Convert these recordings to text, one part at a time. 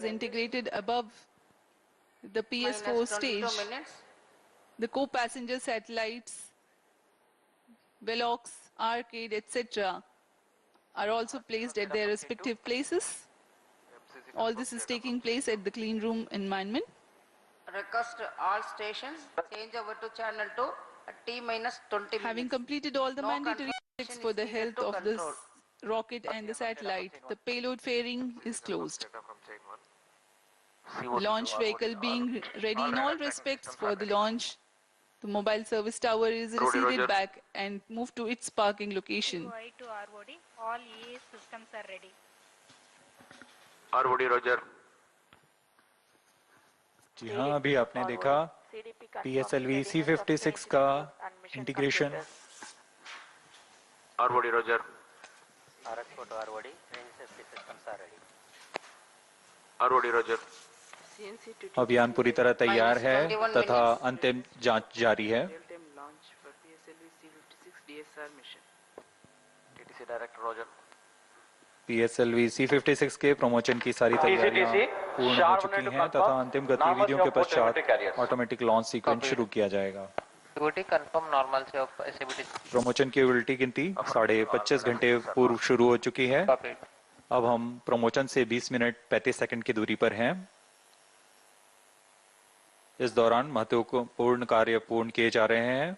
is integrated above the PS4 stage. The co-passenger satellites, Velox, Arcade, etc. are also placed at their respective places. All this is taking place at the clean room environment. Request all stations change over to channel 2 at T-20 minutes. Having completed all the mandatory checks for the health of this rocket and the satellite, the payload fairing is closed. The launch vehicle being ready in all respects for the launch, the mobile service tower is receded back and moved to its parking location. To ROD, all EAS systems are ready. ROD Roger. जी हाँ, अभी आपने देखा PSLV C56 का integration. ROD Roger. RX to ROD, range safety systems are ready. ROD Roger. अभियान पूरी तरह तैयार है तथा अंतिम जांच जारी है. TTC Director Roger. PSLV C56 के प्रमोशन की सारी तैयारियां पूर्ण हो चुकी हैं तथा अंतिम गतिविधियों के पश्चात ऑटोमेटिक लॉन्च सीक्वेंस शुरू किया जाएगा. प्रमोशन की उल्टी गिनती 25.5 घंटे पूर्व शुरू हो चुकी है. अब हम प्रमोशन से 20 मिनट 35 सेकंड की दूरी पर हैं. इस दौरान महत्वपूर्ण कार्य पूर्ण किए जा रहे हैं,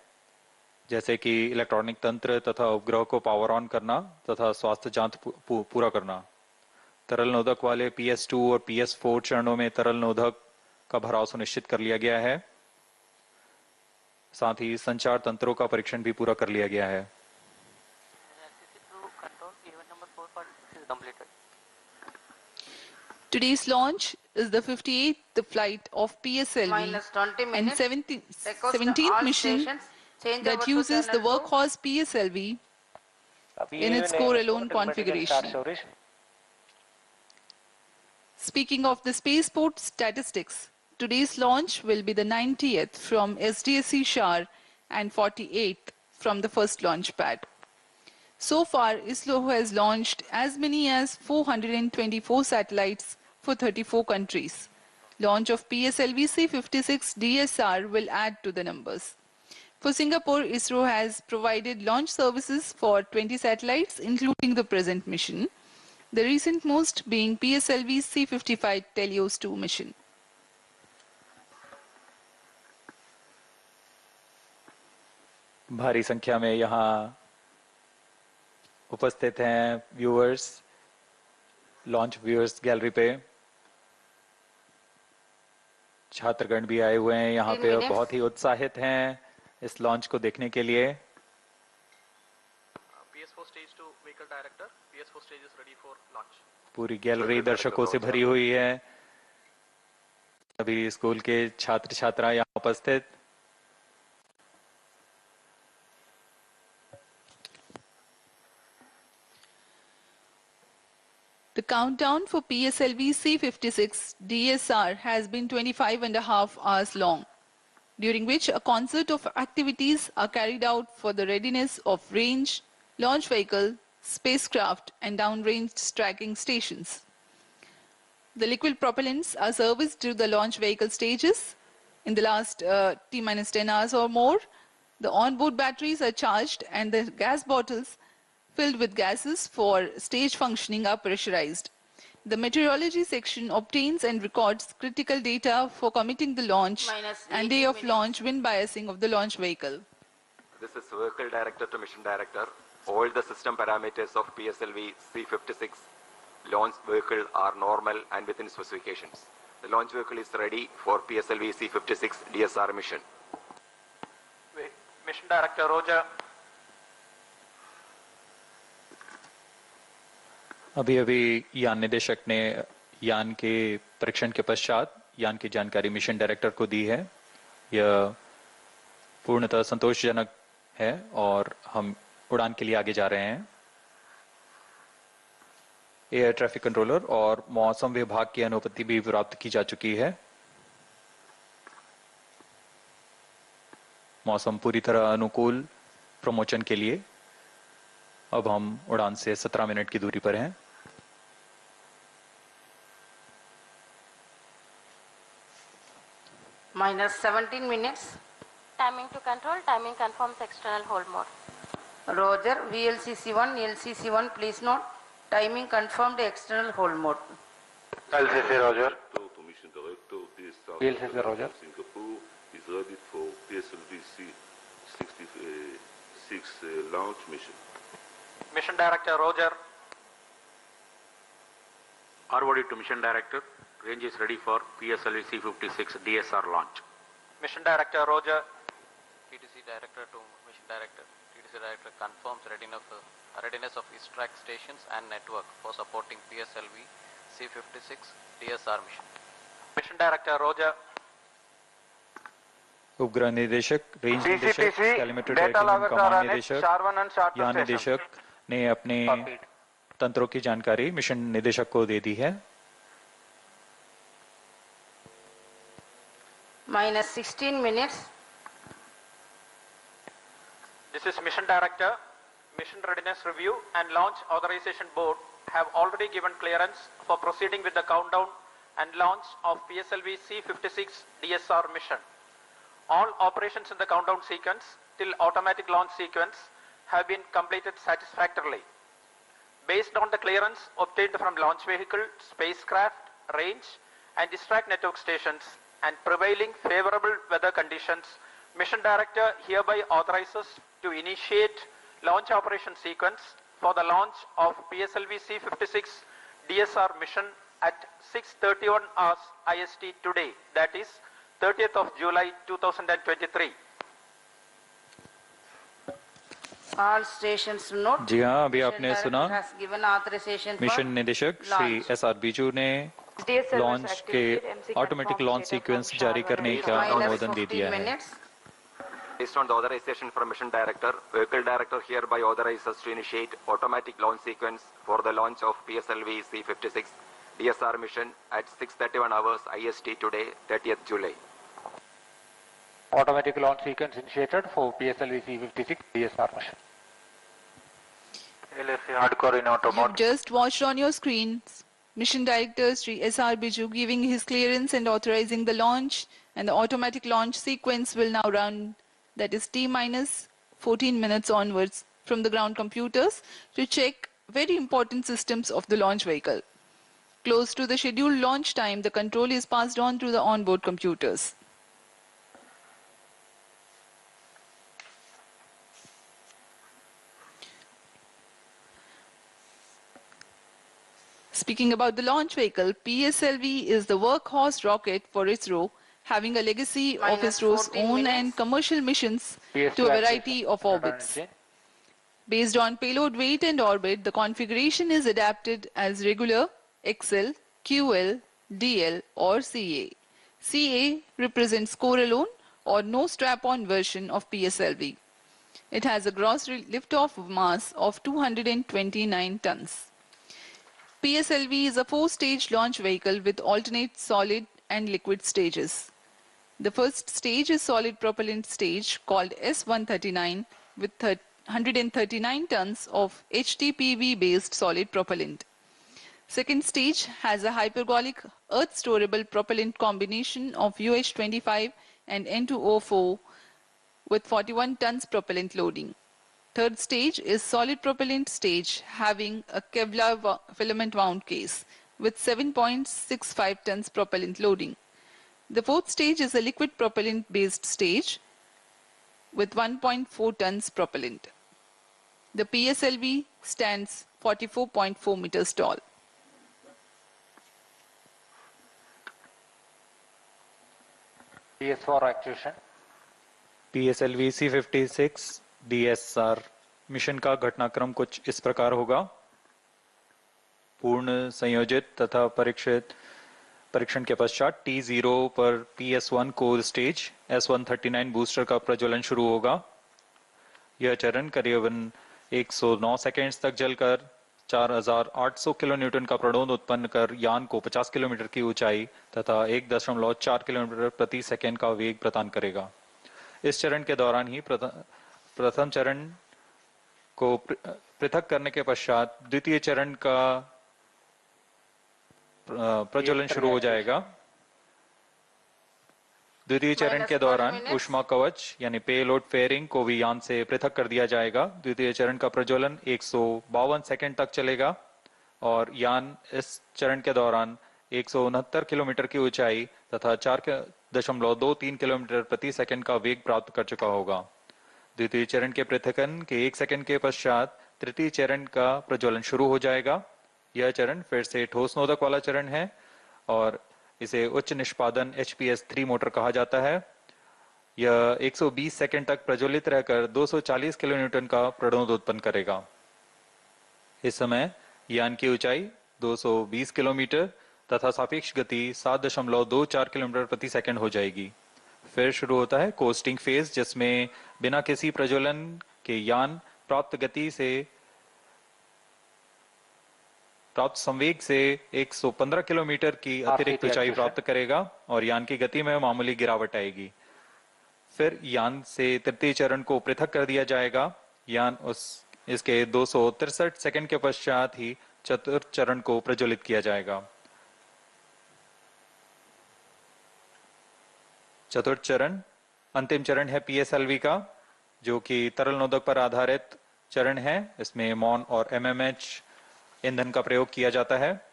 जैसे कि इलेक्ट्रॉनिक तंत्र तथा उपग्रह को पावर ऑन करना तथा स्वास्थ्य जांच पूरा करना. तरल नोदक वाले PS2 और PS4 चरणों में तरल नोदक का भराव सुनिश्चित कर लिया गया है. साथ ही संचार तंत्रों का परीक्षण भी पूरा कर लिया गया है. Today's launch is the 58th flight of PSLV and 17th mission that uses the workhorse PSLV in its core-alone configuration. Speaking of the spaceport statistics, today's launch will be the 90th from SDSC Shar and 48th from the first launch pad. So far, ISRO has launched as many as 424 satellites for 34 countries. Launch of PSLV-C 56 DSR will add to the numbers. For Singapore, ISRO has provided launch services for 20 satellites, including the present mission, the recent most being PSLV-C 55 Telios 2 mission. भारी संख्या में यहाँ उपस्थित हैं viewers, launch viewers gallery पे. छात्रगण भी आए हुए हैं यहाँ पे और बहुत ही उत्साहित हैं इस लॉन्च को देखने के लिए. PS4 stage 2 vehicle director, PS4 stage is ready for launch. पूरी गैलरी दर्शकों से भरी हुई है. सभी स्कूल के छात्र छात्रा यहाँ उपस्थित. The countdown for PSLV-C 56 DSR has been 25.5 hours long, during which a concert of activities are carried out for the readiness of range, launch vehicle, spacecraft and downrange tracking stations. The liquid propellants are serviced to the launch vehicle stages. In the last T-10 hours or more, the onboard batteries are charged and the gas bottles filled with gases for stage functioning are pressurized. The meteorology section obtains and records critical data for committing the launch and day of launch wind biasing of the launch vehicle. This is vehicle director to mission director. All the system parameters of PSLV C56 launch vehicle are normal and within specifications. The launch vehicle is ready for PSLV C56 DSR mission. Mission director Roger. अभी अभी यान निदेशक ने यान के परीक्षण के पश्चात यान की जानकारी मिशन डायरेक्टर को दी है. यह पूर्णतः संतोषजनक है और हम उड़ान के लिए आगे जा रहे हैं. एयर ट्रैफिक कंट्रोलर और मौसम विभाग की अनुमति भी प्राप्त की जा चुकी है. मौसम पूरी तरह अनुकूल प्रमोशन के लिए. अब हम उड़ान से 17 मिनट की दूरी पर हैं. minus 17 minutes. Timing to control, timing confirms external hold mode. Roger, VLCC1, LCC1, please note, timing confirmed external hold mode. LCC Roger. Commission Director, DSR VLCC Roger. Singapore is ready for PSLV-C 66 launch mission. Mission Director Roger. ROD to Mission Director. Range is ready for PSLV-C 56 DSR launch. Mission Director Roger. TTC Director to Mission Director. TTC Director confirms readiness of ISTRAC stations and network for supporting PSLV-C 56 DSR mission. Mission Director Roger. उपग्रह निदेशक, range निदेशक, CCTC, telemetry data tracking logger command are निदेशक, SHAR-1 and SHAR-2 यान station. निदेशक ने अपने Copied. तंत्रों की जानकारी मिशन निदेशक को दे दी है। Minus 16 minutes. This is Mission Director. Mission Readiness Review and Launch Authorization Board have already given clearance for proceeding with the countdown and launch of PSLV-C 56 DSR mission. All operations in the countdown sequence till automatic launch sequence have been completed satisfactorily. Based on the clearance obtained from launch vehicle, spacecraft, range and ISTRAC network stations and prevailing favorable weather conditions, Mission Director hereby authorizes to initiate launch operation sequence for the launch of PSLV-C 56 DSR mission at 6:31 hours IST today, that is 30th of July 2023. All stations note. जी हाँ, अभी Mission आपने Director सुना has given authorization for mission निदेशक Shri launch. S R Biju ने launch के automatic launch sequence जारी करने का Minus अनुमोदन दे 15 दिया है। minutes. Based on the authorization from Mission Director, Vehicle Director hereby authorizes to initiate automatic launch sequence for the launch of PSLV-C 56 DSR mission at 6:31 hours IST today, 30th July. Automatic launch sequence initiated for PSLV-C 56 DSR mission. LSC hardcore in auto You've mode. just watched on your screens Mission Director Sri S.R. Biju giving his clearance and authorizing the launch, and the automatic launch sequence will now run, that is T minus 14 minutes onwards from the ground computers to check very important systems of the launch vehicle. Close to the scheduled launch time, the control is passed on to the onboard computers. Speaking about the launch vehicle, PSLV is the workhorse rocket for ISRO, having a legacy of Minus ISRO's 14 own minutes. and commercial missions PS to a flag variety station. of orbits. Based on payload weight and orbit, the configuration is adapted as regular, XL, QL, DL or CA. CA represents core alone or no strap-on version of PSLV. It has a gross liftoff mass of 229 tons. PSLV is a 4-stage launch vehicle with alternate solid and liquid stages. The first stage is solid propellant stage called S-139 with 139 tons of HTPV-based solid propellant. Second stage has a hypergolic earth storable propellant combination of UH-25 and N2O4 with 41 tons propellant loading. Third stage is solid propellant stage having a Kevlar filament wound case with 7.65 tons propellant loading. The fourth stage is a liquid propellant based stage with 1.4 tons propellant. The PSLV stands 44.4 meters tall. PS4 actuation. PSLV-C 56 DSR mission का घटनाक्रम कुछ इस प्रकार होगा। पूर्ण संयोजित तथा परीक्षण के पश्चात T0 पर PS1 core stage S139 booster का प्रज्वलन शुरू होगा। यह चरण करीबन 109 सेकेंड्स तक जलकर 4800 किलोन्यूटन का प्रणोद उत्पन्न कर यान को 50 किलोमीटर की ऊंचाई तथा 1.4 किलोमीटर प्रति सेकेंड का वेग प्रदान करेगा। इस चरण के दौरान ही प्रथम चरण को पृथक करने के पश्चात द्वितीय चरण का प्रज्वलन शुरू हो जाएगा। द्वितीय चरण minus के 12 दौरान minutes. ऊष्मा कवच यानी पेलोड फेयरिंग को भी यान से पृथक कर दिया जाएगा। द्वितीय चरण का प्रज्वलन 152 सेकंड तक चलेगा और यान इस चरण के दौरान 169 किलोमीटर की ऊंचाई तथा 4.23 किलोमीटर प्रति सेकंड का वेग प्राप्त कर चुका होगा। द्वितीय चरण के पृथक्करण के 1 सेकंड के पश्चात तृतीय चरण का प्रज्वलन शुरू हो जाएगा। यह चरण फिर से ठोस नोदक वाला चरण है और इसे उच्च निष्पादन HPS-3 मोटर कहा जाता है। यह 120 सेकंड तक प्रज्वलित रहकर 240 किलोन्यूटन का प्रणोद उत्पन्न करेगा। इस समय यान की ऊंचाई 220 किलोमीटर तथा सापेक्ष गति 7.24 किलोमीटर प्रति सेकंड हो जाएगी। फिर शुरू होता है कोस्टिंग फेज, जिसमें बिना किसी प्रज्वलन के यान प्राप्त संवेग से 115 किलोमीटर की अतिरिक्त ऊंचाई प्राप्त करेगा और यान की गति में मामूली गिरावट आएगी। फिर यान से तृतीय चरण को पृथक कर दिया जाएगा। यान इसके 263 सेकंड के पश्चात ही चतुर्थ चरण को प्रज्वलित किया जाएगा। चतुर्थ चरण अंतिम चरण है PSLV का, जो कि तरल नोदक पर आधारित चरण है। इसमें MON और MMH ईंधन का प्रयोग किया जाता है।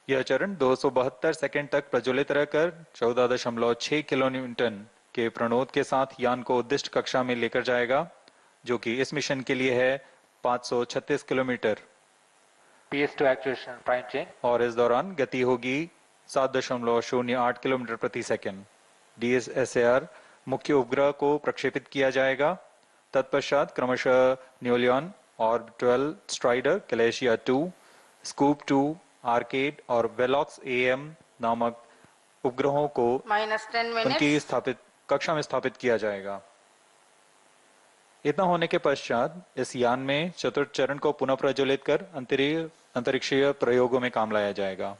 यह चरण 272 सेकंड तक प्रज्वलित रहकर 14.6 किलोन्यूटन के प्रणोद के साथ यान को उद्दिष्ट कक्षा में लेकर जाएगा, जो कि इस मिशन के लिए है 536 kilometre. PS2 actuation prime chain. और इस दौरान गति होगी 7.08 किलोमीटर प्रति सेकंड। DSAR मुख्य उपग्रह को प्रक्षेपित किया जाएगा। तत्पश्चात क्रमशः न्यूलियन, ऑर्बिटल स्ट्राइडर, कैलेशिया 2, स्कूप 2, आर्केड और वेलॉक्स AM नामक उपग्रहों को minus 10 minutes. उनकी कक्षा में स्थापित किया जाएगा। इतना होने के पश्चात इस यान में चतुर्थ चरण को पुनः प्रज्वलित कर अंतरिक्षीय प्रयोगों में काम लाया जाएगा।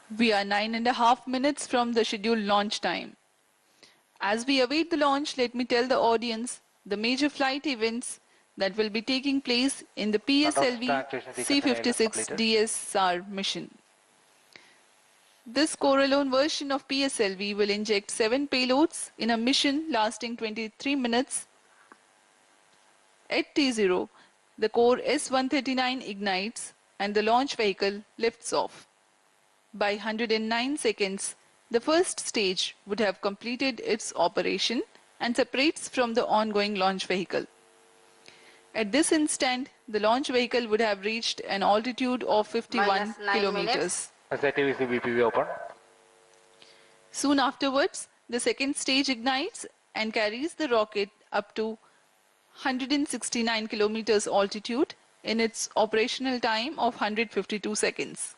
We are 9.5 minutes from the scheduled launch time. As we await the launch, let me tell the audience the major flight events that will be taking place in the PSLV-C56 DSR mission. This core-alone version of PSLV will inject 7 payloads in a mission lasting 23 minutes. At T0, the core S-139 ignites and the launch vehicle lifts off. By 109 seconds, the first stage would have completed its operation and separates from the ongoing launch vehicle. At this instant, the launch vehicle would have reached an altitude of 51 Minus 9 kilometers. SITVC BPV open. Soon afterwards, the second stage ignites and carries the rocket up to 169 kilometers altitude in its operational time of 152 seconds.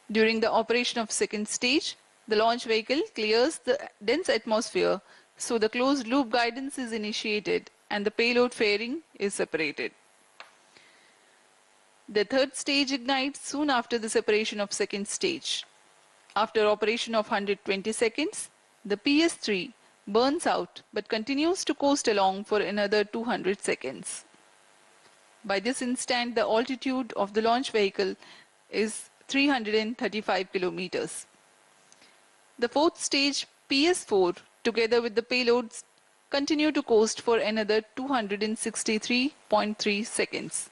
During the operation of second stage, the launch vehicle clears the dense atmosphere, so the closed loop guidance is initiated and the payload fairing is separated. The third stage ignites soon after the separation of second stage. After operation of 120 seconds, the PS3 burns out but continues to coast along for another 200 seconds. By this instant, the altitude of the launch vehicle is 335 kilometers. The fourth stage, PS4, together with the payloads, continue to coast for another 263.3 seconds.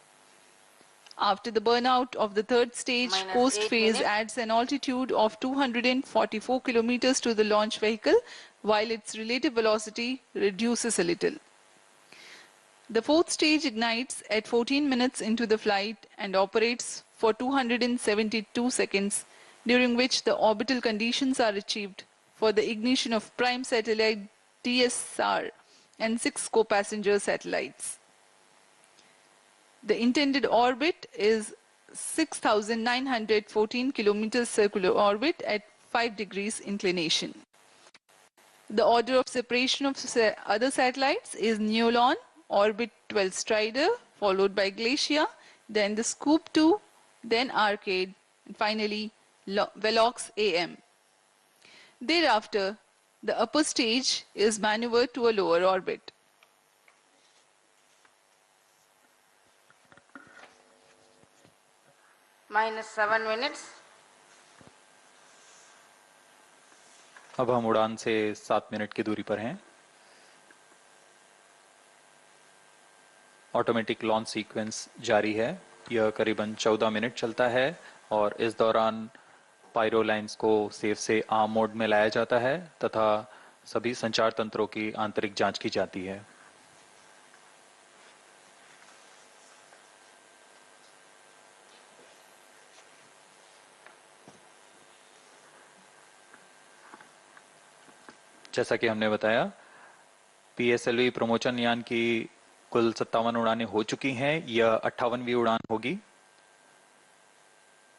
After the burnout of the third stage, Minus coast 8 phase minutes. adds an altitude of 244 kilometers to the launch vehicle, while its relative velocity reduces a little. The fourth stage ignites at 14 minutes into the flight and operates for 272 seconds, during which the orbital conditions are achieved for the ignition of prime satellite DSR and 6 co-passenger satellites. The intended orbit is 6,914 kilometers circular orbit at 5 degrees inclination. The order of separation of other satellites is Neolon, orbit 12 Strider, followed by Glacia, then the Scoop 2, then Arcade, and finally Velox AM. Thereafter, the upper stage is maneuvered to a lower orbit. -7 minutes. अब हम उड़ान से 7 minute की दूरी पर हैं। Automatic launch sequence जारी है। यह करीबन 14 मिनट चलता है और इस दौरान पायरो लाइन्स को सेफ से आर्म मोड में लाया जाता है तथा सभी संचार तंत्रों की आंतरिक जांच की जाती है। जैसा कि हमने बताया, पीएसएलवी प्रमोशन यान की कुल 57 उड़ानें हो चुकी हैं। यह 58वीं उड़ान होगी।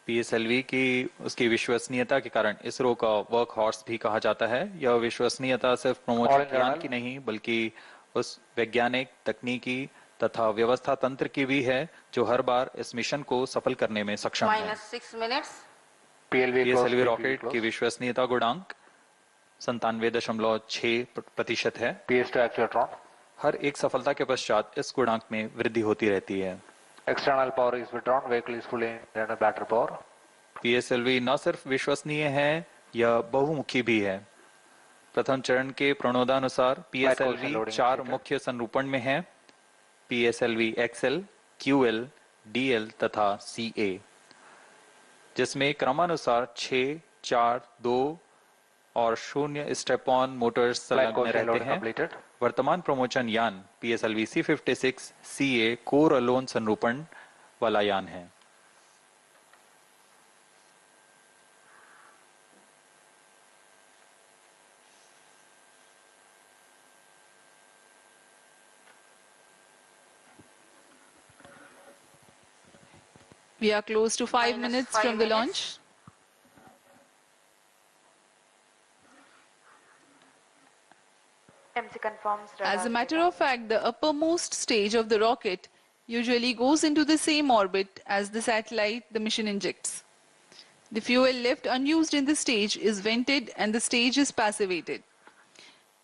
पीएसएलवी की उसकी विश्वसनीयता के कारण इसरो का वर्क हॉर्स भी कहा जाता है। यह विश्वसनीयता सिर्फ प्रमोशन यान की नहीं बल्कि उस वैज्ञानिक, तकनीकी तथा व्यवस्था तंत्र की भी है जो हर बार इस मिशन को सफल करने में सक्षम है। -6 minutes. पीएसएलवी रॉकेट की विश्वसनीयता गुणांक 97.6% है। हर एक सफलता के पश्चात इस गुणांक में वृद्धि होती रहती है। External power is withdrawn, vehicle is fully in battery power. PSLV न सिर्फ विश्वसनीय है, यह बहुमुखी भी है। प्रथम चरण के प्रणोदानुसार पीएसएलवी 4 मुख्य संरूपण में है: पीएसएलवी एक्सएल, क्यूएल, डीएल तथा सीए, जिसमें क्रमानुसार 6, 4, 2 और 0 स्टेप ऑन मोटर्स संलग्न रहते हैं। वर्तमान प्रमोशन यान PSLV C56 CA core alone संरूपण वाला यान है। We are close to 5 minutes from the launch. MC confirms. As a matter of fact, the uppermost stage of the rocket usually goes into the same orbit as the satellite the mission injects. The fuel left unused in the stage is vented and the stage is passivated.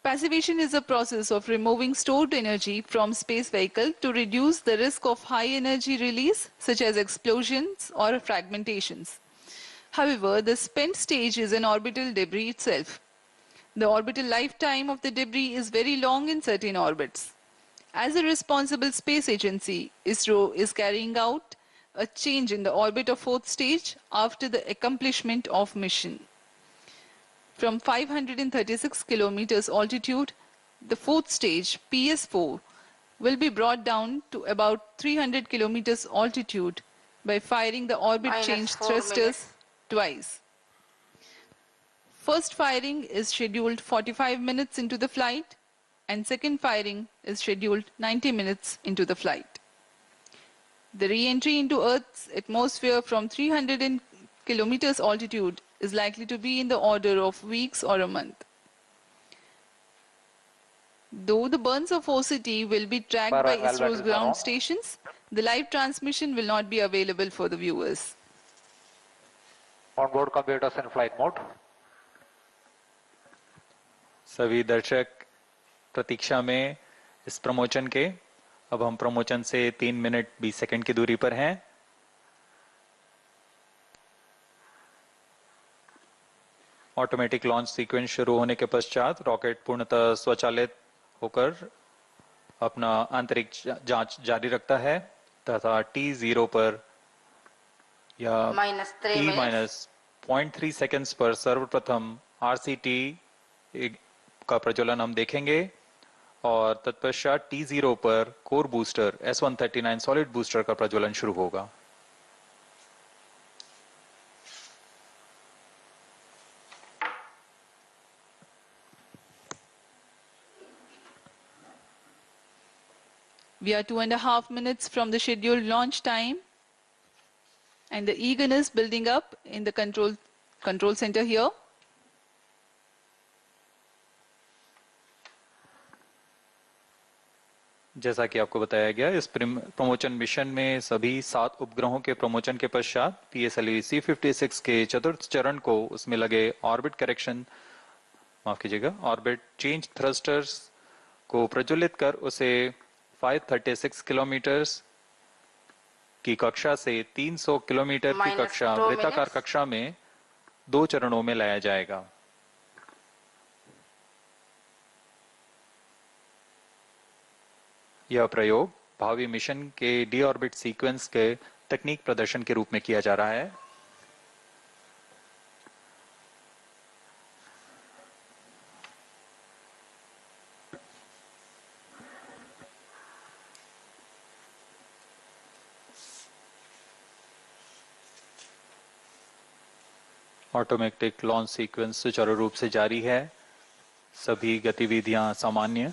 Passivation is a process of removing stored energy from space vehicle to reduce the risk of high energy release such as explosions or fragmentations. However, the spent stage is an orbital debris itself. The orbital lifetime of the debris is very long in certain orbits. As a responsible space agency, ISRO is carrying out a change in the orbit of fourth stage after the accomplishment of mission. From 536 kilometers altitude, the fourth stage, PS4, will be brought down to about 300 kilometers altitude by firing the orbit change thrusters twice. First firing is scheduled 45 minutes into the flight and second firing is scheduled 90 minutes into the flight. The re-entry into Earth's atmosphere from 300 kilometers altitude is likely to be in the order of weeks or a month. Though the burns of OCT will be tracked by ISRO's ground stations, the live transmission will not be available for the viewers. On-board computers in flight mode. सभी दर्शक प्रतीक्षा में इस promotion के। अब हम promotion से 3 minute 20 second की दूरी पर हैं। ऑटोमेटिक लॉन्च सीक्वेंस शुरू होने के पश्चात रॉकेट पूर्णतः स्वचालित होकर अपना आंतरिक जांच जारी रखता है तथा T0 पर या T-0.3 सेकंड्स पर सर्वप्रथम RCT का प्रज्वलन हम देखेंगे और तत्पश्चात T0 पर core booster S139 solid booster का प्रज्वलन शुरू होगा। We are 2.5 minutes from the scheduled launch time and the eagerness building up in the control center here. जैसा कि आपको बताया गया, इस प्रमोशन मिशन में सभी 7 उपग्रहों के प्रमोशन के पश्चात PSLV C56 के चतुर्थ चरण को उसमें लगे ऑर्बिट चेंज थ्रस्टर्स को प्रज्वलित कर उसे 536 किलोमीटर की कक्षा से 300 किलोमीटर की Minus कक्षा 2 वृत्ताकार minutes. कक्षा में 2 चरणों में लाया जाएगा। यह प्रयोग भावी मिशन के डी ऑर्बिट सीक्वेंस के तकनीक प्रदर्शन के रूप में किया जा रहा है। ऑटोमेटिक लॉन्च सीक्वेंस सुचारू रूप से जारी है। सभी गतिविधियां सामान्य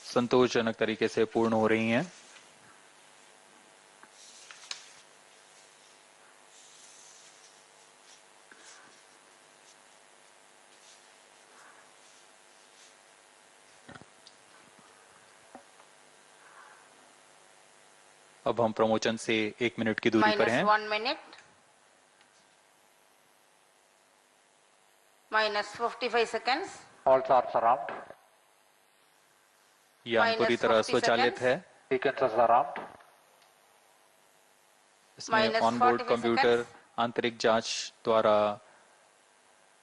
संतोषजनक तरीके से पूर्ण हो रही हैं। अब हम प्रमोशन से 1 मिनट की दूरी पर Minus हैं। 1 minute. Minus 55 seconds. All arms armed. यान पूरी Minus तरह 40 स्वचालित seconds. है। Sequences armed. इसमें Minus ऑनबोर्ड 45 कंप्यूटर seconds. आंतरिक जांच द्वारा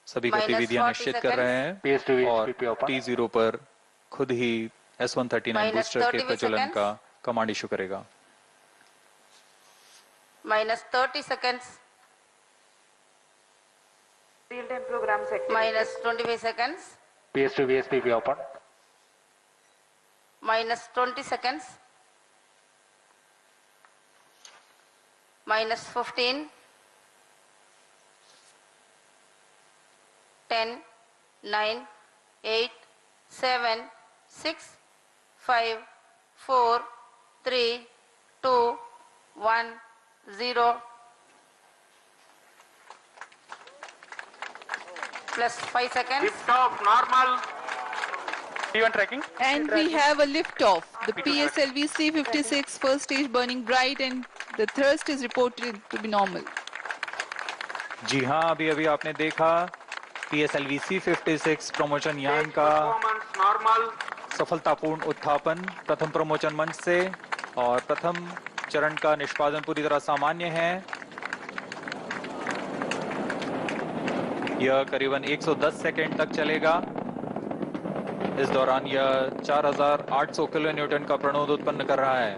सभी Minus गतिविधियां 40 निश्चित कर रहे seconds. हैं PS2 और HPP open. T0 पर खुद ही S139 Minus बूस्टर के 30 प्रज्वलन seconds. का कमांड इशू करेगा। Minus 30 seconds. Real-time programs activated. Minus 25 seconds. PS2 VSPP open. Minus 20 seconds. Minus 15. 10, 9, 8, 7, 6, 5, 4, 3, 2, 1, 0. Plus 5 seconds. Lift off normal. T1 tracking. And we have a lift-off. The PSLV-C 56 first stage burning bright and the thrust is reported to be normal. जी हाँ, अभी अभी आपने देखा PSLV-C 56 promotion यान का Performance normal. सफलतापूर्ण उत्थापन प्रथम promotion मंच से और प्रथम चरण का निष्पादन पूरी तरह सामान्य है। यह करीबन 110 सेकंड तक चलेगा। इस दौरान यह 4800 किलो न्यूटन का प्रणोद उत्पन्न कर रहा है।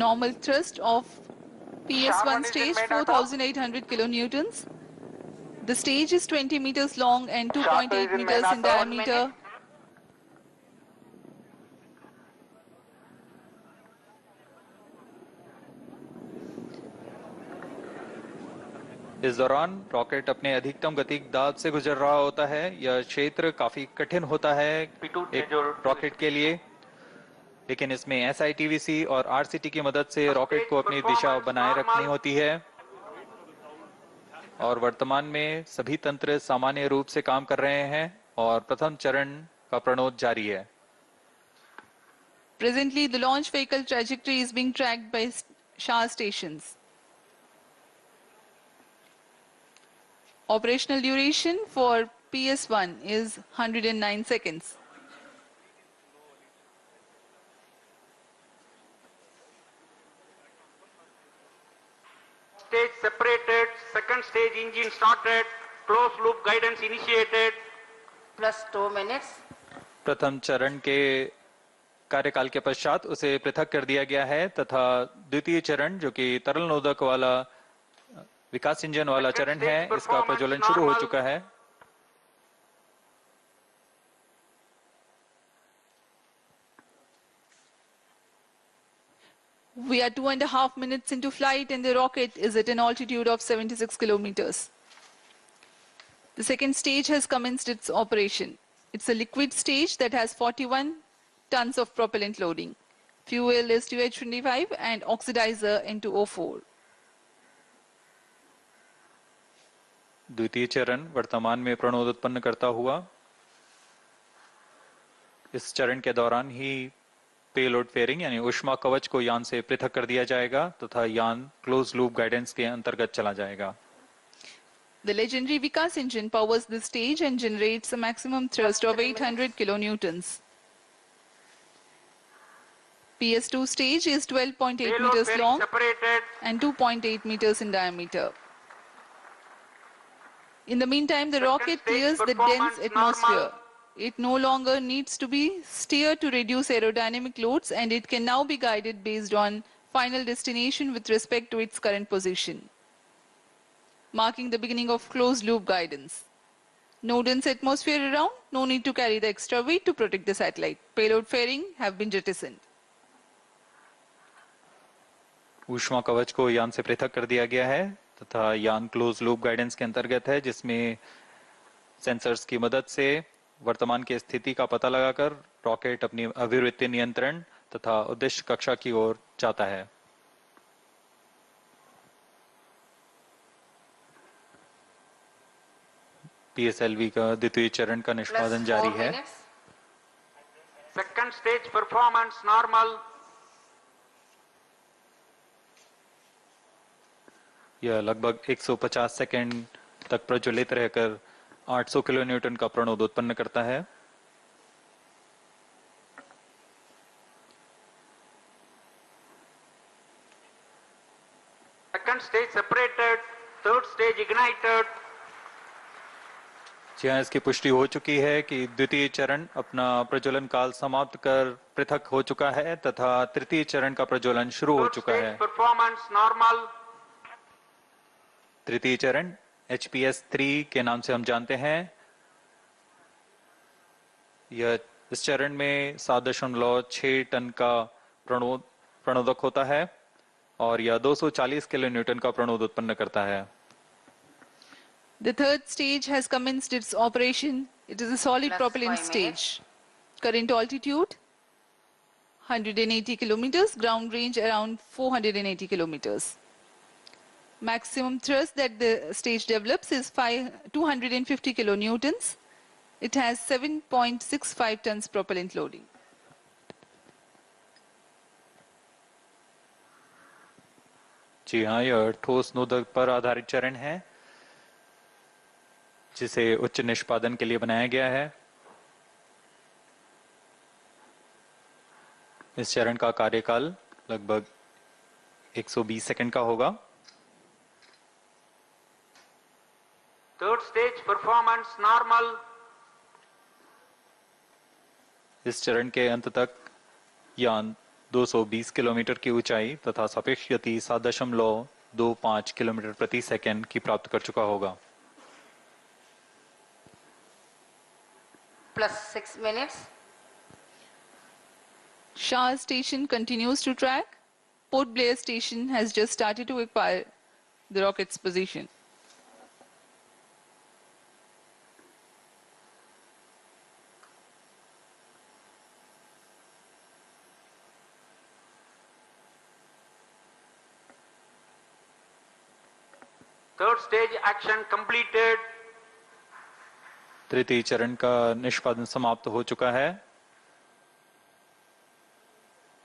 Normal thrust of PS1 stage 4,800 kilonewtons. The stage is 20 meters long and 2.8 meters in diameter. इस दौरान रॉकेट अपने अधिकतम गतिक दाब से गुजर रहा होता है। यह क्षेत्र काफी कठिन होता है एक रॉकेट के लिए, लेकिन इसमें SITVC और RCT की मदद से रॉकेट को अपनी दिशा बनाए रखनी होती है और वर्तमान में सभी तंत्र सामान्य रूप से काम कर रहे हैं और प्रथम चरण का प्रणोद जारी है। Presently, the launch vehicle trajectory is being tracked by SHAR stations. Operational duration for PS1 is 109 seconds. Stage separated, second stage engine started, closed loop guidance initiated. Plus 2 minutes. प्रथम चरण के कार्यकाल के पश्चात उसे पृथक कर दिया गया है तथा द्वितीय चरण जो कि तरल नोदक वाला विकास इंजन वाला चरण है, इसका प्रज्वलन शुरू हो चुका है। We are 2.5 minutes into flight and the rocket is at an altitude of 76 kilometers. The second stage has commenced its operation. It's a liquid stage that has 41 tons of propellant loading. Fuel is 2H25 and oxidizer N2O4. द्वितीय चरण वर्तमान में प्रणोद उत्पन्न करता हुआ इस चरण के दौरान ही पेलोड फेयरिंग यानी ऊष्मा कवच को यान से पृथक कर दिया जाएगा तथा यान क्लोज लूप गाइडेंस के अंतर्गत चला जाएगा। The legendary Vikas engine powers this stage and generates a maximum thrust of 800 kilonewtons. PS2 stage is 12.8 meters long and 2.8 meters in diameter. In the meantime, the rocket clears the dense atmosphere. It no longer needs to be steered to reduce aerodynamic loads, and it can now be guided based on final destination with respect to its current position, marking the beginning of closed-loop guidance. No dense atmosphere around, no need to carry the extra weight to protect the satellite. Payload fairing have been jettisoned. ऊष्मा कवच को यान से पृथक कर दिया गया है तथा यान क्लोज लूप गाइडेंस के अंतर्गत है, जिसमें सेंसर्स की मदद से वर्तमान की स्थिति का पता लगाकर रॉकेट अपनी अभिवृत्ति नियंत्रण तथा उद्देश्य कक्षा की ओर जाता है। पीएसएलवी का द्वितीय चरण का निष्पादन जारी है। Second stage performance normal. यह लगभग 150 सेकंड तक प्रज्वलित रहकर 800 किलोन्यूटन का प्रणोद उत्पन्न करता है। Second stage separated, third stage ignited. जहां इसकी पुष्टि हो चुकी है कि द्वितीय चरण अपना प्रज्वलन काल समाप्त कर पृथक हो चुका है तथा तृतीय चरण का प्रज्वलन शुरू हो चुका है। Performance normal. तृतीय चरण HPS-3 के नाम से हम जानते हैं। यह इस चरण में 7.6 टन का प्रणोदक होता है और यह 240 किलोन्यूटन का प्रणोद उत्पन्न करता है। The third stage has commenced its operation. It is a solid propellant stage. Current altitude 180 kilometers, ground range around 480 kilometers. Maximum thrust that the stage develops is 250 kilonewtons. It has 7.65 tons propellant loading. जी हाँ, यह ठोस नोदक पर आधारित चरण है जिसे उच्च निष्पादन के लिए बनाया गया है। इस चरण का कार्यकाल लगभग 120 सेकंड का होगा। Third stage performance normal. इस चरण के अंत तक यान 220 किलोमीटर की ऊंचाई तथा सापेक्ष गति 7.25 किलोमीटर प्रति सेकंड की प्राप्त कर चुका होगा। Plus 6 minutes. Shah station continues to track. Port Blair station has just started to acquire the rocket's position. Third stage action completed. तृतीय चरण का निष्पादन समाप्त हो चुका है।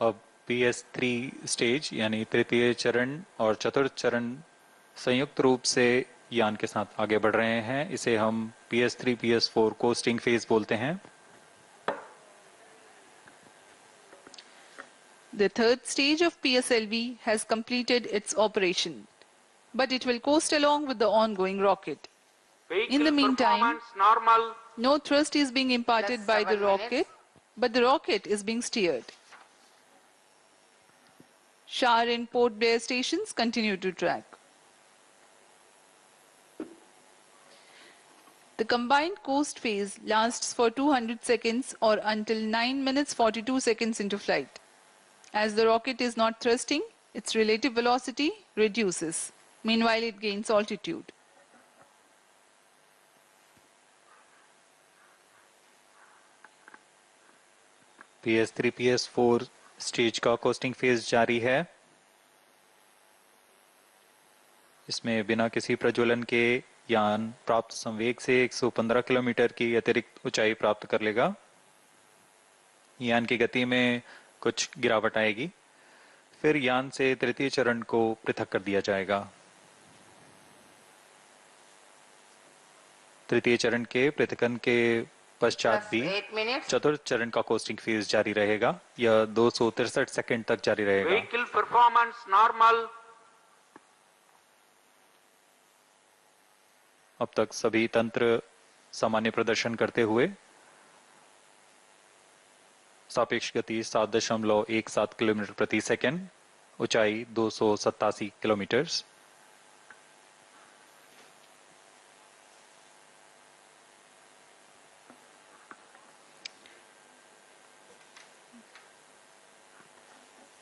अब PS3 स्टेज यानी तृतीय चरण और चतुर्थ चरण संयुक्त रूप से यान के साथ आगे बढ़ रहे हैं। इसे हम PS3 PS4 कोस्टिंग फेज बोलते हैं। The third stage of PSLV has completed its operation, but it will coast along with the ongoing rocket. In the meantime, no thrust is being imparted by the rocket, but the rocket is being steered. Shah and Port Blair stations continue to track. The combined coast phase lasts for 200 seconds or until 9 minutes 42 seconds into flight. As the rocket is not thrusting, its relative velocity reduces. Meanwhile, it gains altitude. PS3 PS4 stage का costing phase जारी है। इसमें बिना किसी प्रज्वलन के यान प्राप्त संवेग से 115 किलोमीटर की अतिरिक्त ऊंचाई प्राप्त कर लेगा। यान की गति में कुछ गिरावट आएगी, फिर यान से तृतीय चरण को पृथक कर दिया जाएगा। तृतीय चरण के पृथक्करण के पश्चात plus भी 8 minutes. चतुर्थ चरण का कोस्टिंग फेज जारी रहेगा। यह 263 सेकंड तक जारी रहेगा। Vehicle performance normal. अब तक सभी तंत्र सामान्य प्रदर्शन करते हुए सापेक्ष गति 7.17 किलोमीटर प्रति सेकंड, ऊंचाई 287 kilometre.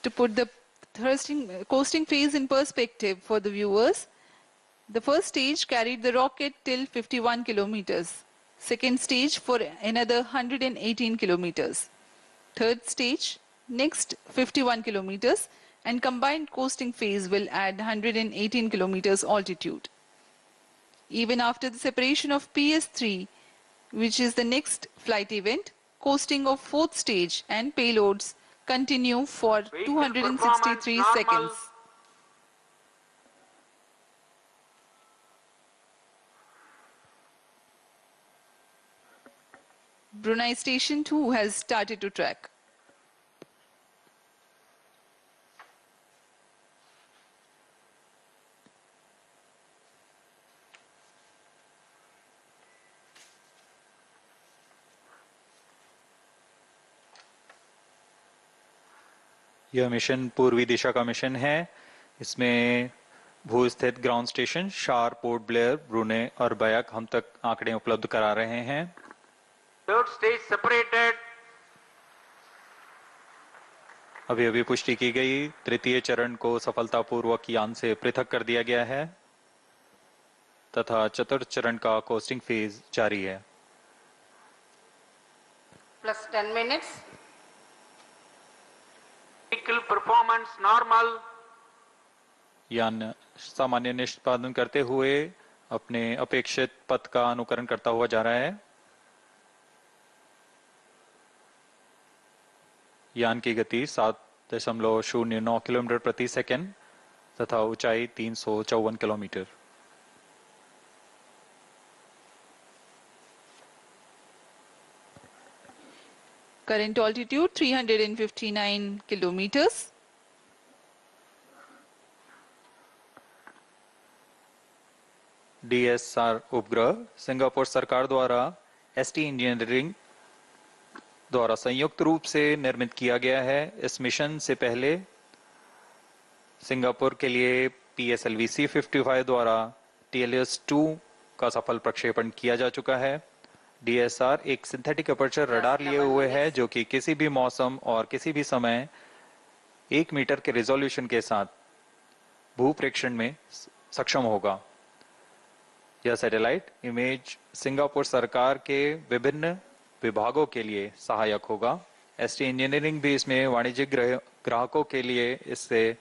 To put the coasting phase in perspective for the viewers, the first stage carried the rocket till 51 kilometers. Second stage for another 118 kilometers. Third stage, next 51 kilometers, and combined coasting phase will add 118 kilometers altitude. Even after the separation of PS3, which is the next flight event, coasting of fourth stage and payloads continue for Vehicle 263 performance seconds. normal. Brunei Station 2 has started to track. यह mission पूर्वी दिशा का mission है। इसमें भू स्थित ground station शार, port Blair, ब्रूने और बयाक हम तक आंकड़े उपलब्ध करा रहे हैं। Third stage separated. अभी अभी पुष्टि की गई, तृतीय चरण को सफलतापूर्वक यान से पृथक कर दिया गया है तथा चतुर्थ चरण का कोस्टिंग फेज जारी है। Plus 10 minutes. Vehicle performance normal. यान सामान्य निष्पादन करते हुए अपने अपेक्षित पथ का अनुकरण करता हुआ जा रहा है। यान की गति 7.09 किलोमीटर प्रति सेकंड तथा ऊंचाई 354 kilometre. Current altitude 359 kilometers. DSR उपग्रह सिंगापुर सरकार द्वारा ST इंजीनियरिंग द्वारा संयुक्त रूप से निर्मित किया गया है। इस मिशन से पहले सिंगापुर के लिए PSLV-C 55 द्वारा TLS-2 का सफल प्रक्षेपण किया जा चुका है। DSR एक सिंथेटिक अपर्चर रडार लिए हुए है जो कि किसी भी मौसम और किसी भी समय 1 मीटर के रिजोल्यूशन के साथ भू प्रेक्षण में सक्षम होगा। यह सैटेलाइट इमेज सिंगापुर सरकार के विभिन्न विभागों के लिए सहायक होगा। ST इंजीनियरिंग भी इसमें वाणिज्यिक ग्राहकों के लिए इससे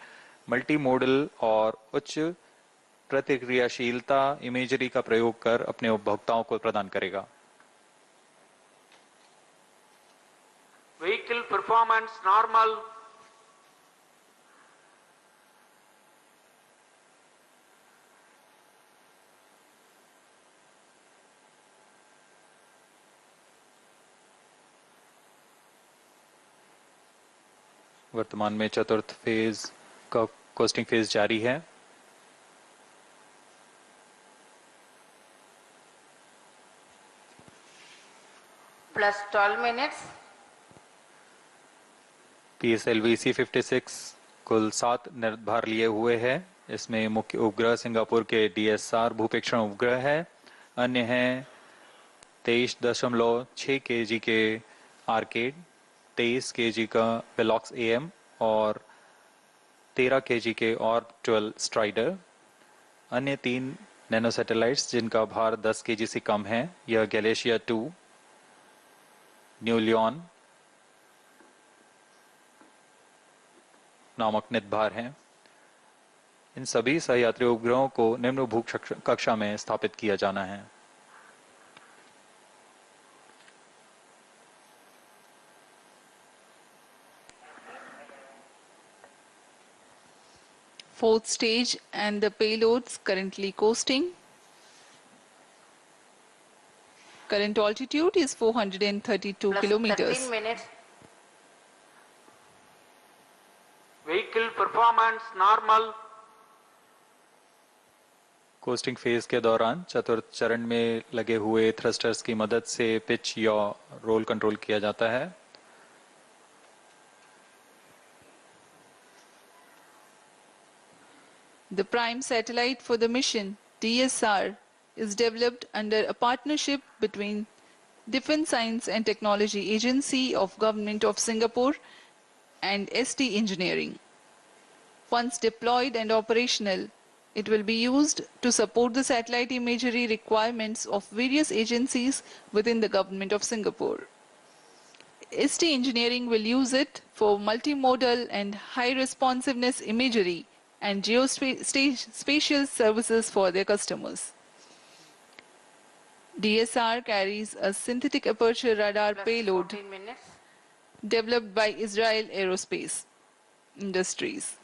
मल्टी मॉडल और उच्च प्रतिक्रियाशीलता इमेजरी का प्रयोग कर अपने उपभोक्ताओं को प्रदान करेगा। Vehicle performance normal. वर्तमान में चतुर्थ फेज का कोस्टिंग फेज जारी है। Plus 12 minutes. PSLV-C 56 कुल 7 निर्धार लिए हुए है। इसमें मुख्य उपग्रह सिंगापुर के DSR भूपेक्षण उपग्रह है। अन्य हैं 23.6 kg के आर्केड, 23 kg का वेलॉक्स AM और 13 kg के और 12 स्ट्राइडर। अन्य 3 नैनो सैटेलाइट्स जिनका भार 10 kg से कम है, यह गैलेशिया 2, न्यू लियोन नामक नितभार हैं। इन सभी सहयात्री उपग्रहों को निम्न भू कक्षा में स्थापित किया जाना है। Fourth stage and the payloads currently coasting. Current altitude is 432 plus kilometers. 13 minutes. Vehicle performance normal. Costing phase के दौरान चतुर्थ चरण में लगे हुए थ्रस्टर्स की मदद से पिच या रोल कंट्रोल किया जाता है. The prime satellite for the mission, DSR, is developed under a partnership between Defence Science and Technology Agency of Government of Singapore and ST Engineering. Once deployed and operational, it will be used to support the satellite imagery requirements of various agencies within the Government of Singapore. ST Engineering will use it for multimodal and high responsiveness imagery and geospatial services for their customers. DSR carries a synthetic aperture radar Plus payload 14 minutes. developed by Israel Aerospace Industries.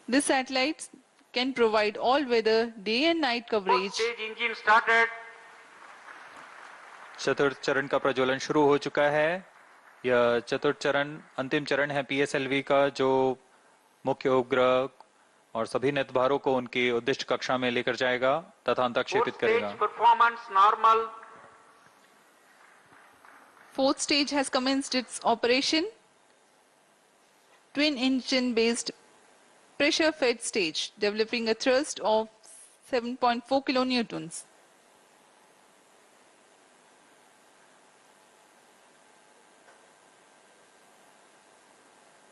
This satellite can provide all-weather day and night coverage. Stage engine started. चतुर्थ चरण का प्रज्वलन शुरू हो चुका है. यह चतुर्थ चरण अंतिम चरण है PSLV का, जो मुख्य उपग्रह और सभी नेतभारों को उनकी उद्दिष्ट कक्षा में लेकर जाएगा तथा अंतक्षेपित करेगा. Performance normal. Fourth stage has commenced its operation. Twin engine based pressure fed stage developing a thrust of 7.4 kilonewtons.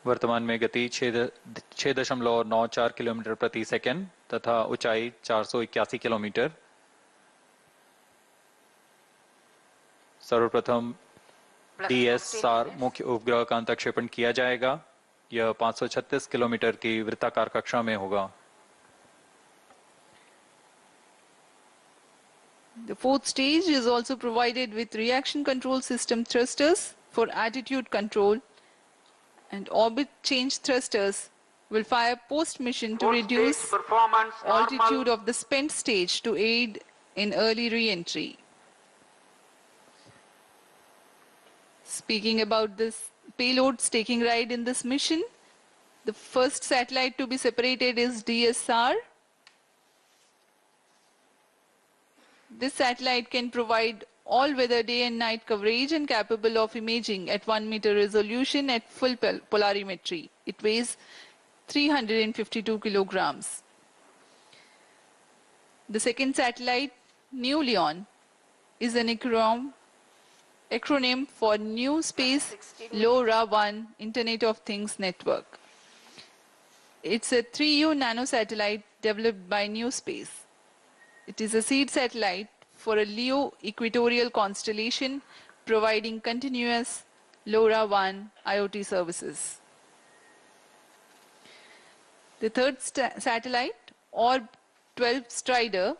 वर्तमान में गति 6.94 किलोमीटर प्रति सेकंड तथा ऊंचाई 481 किलोमीटर. सर्वप्रथम DSR मुख्य उपग्रह का अंतक्षेपण किया जाएगा. यह 536 किलोमीटर की वृत्ताकार कक्षा में होगा. The fourth stage is also provided with reaction control system thrusters for attitude control, and orbit change thrusters will fire post-mission to reduce altitude of the spent stage to aid in early re-entry. Speaking about this payloads taking ride in this mission, the first satellite to be separated is DSR. This satellite can provide all-weather day and night coverage and capable of imaging at 1 meter resolution at full polarimetry. It weighs 352 kilograms. The second satellite, New Leon, is an acronym for New Space LoRaWAN Internet of Things Network. It's a 3U nanosatellite developed by New Space. It is a seed satellite for a LEO equatorial constellation providing continuous LoRaWAN IoT services. The third satellite, Orb 12 Strider,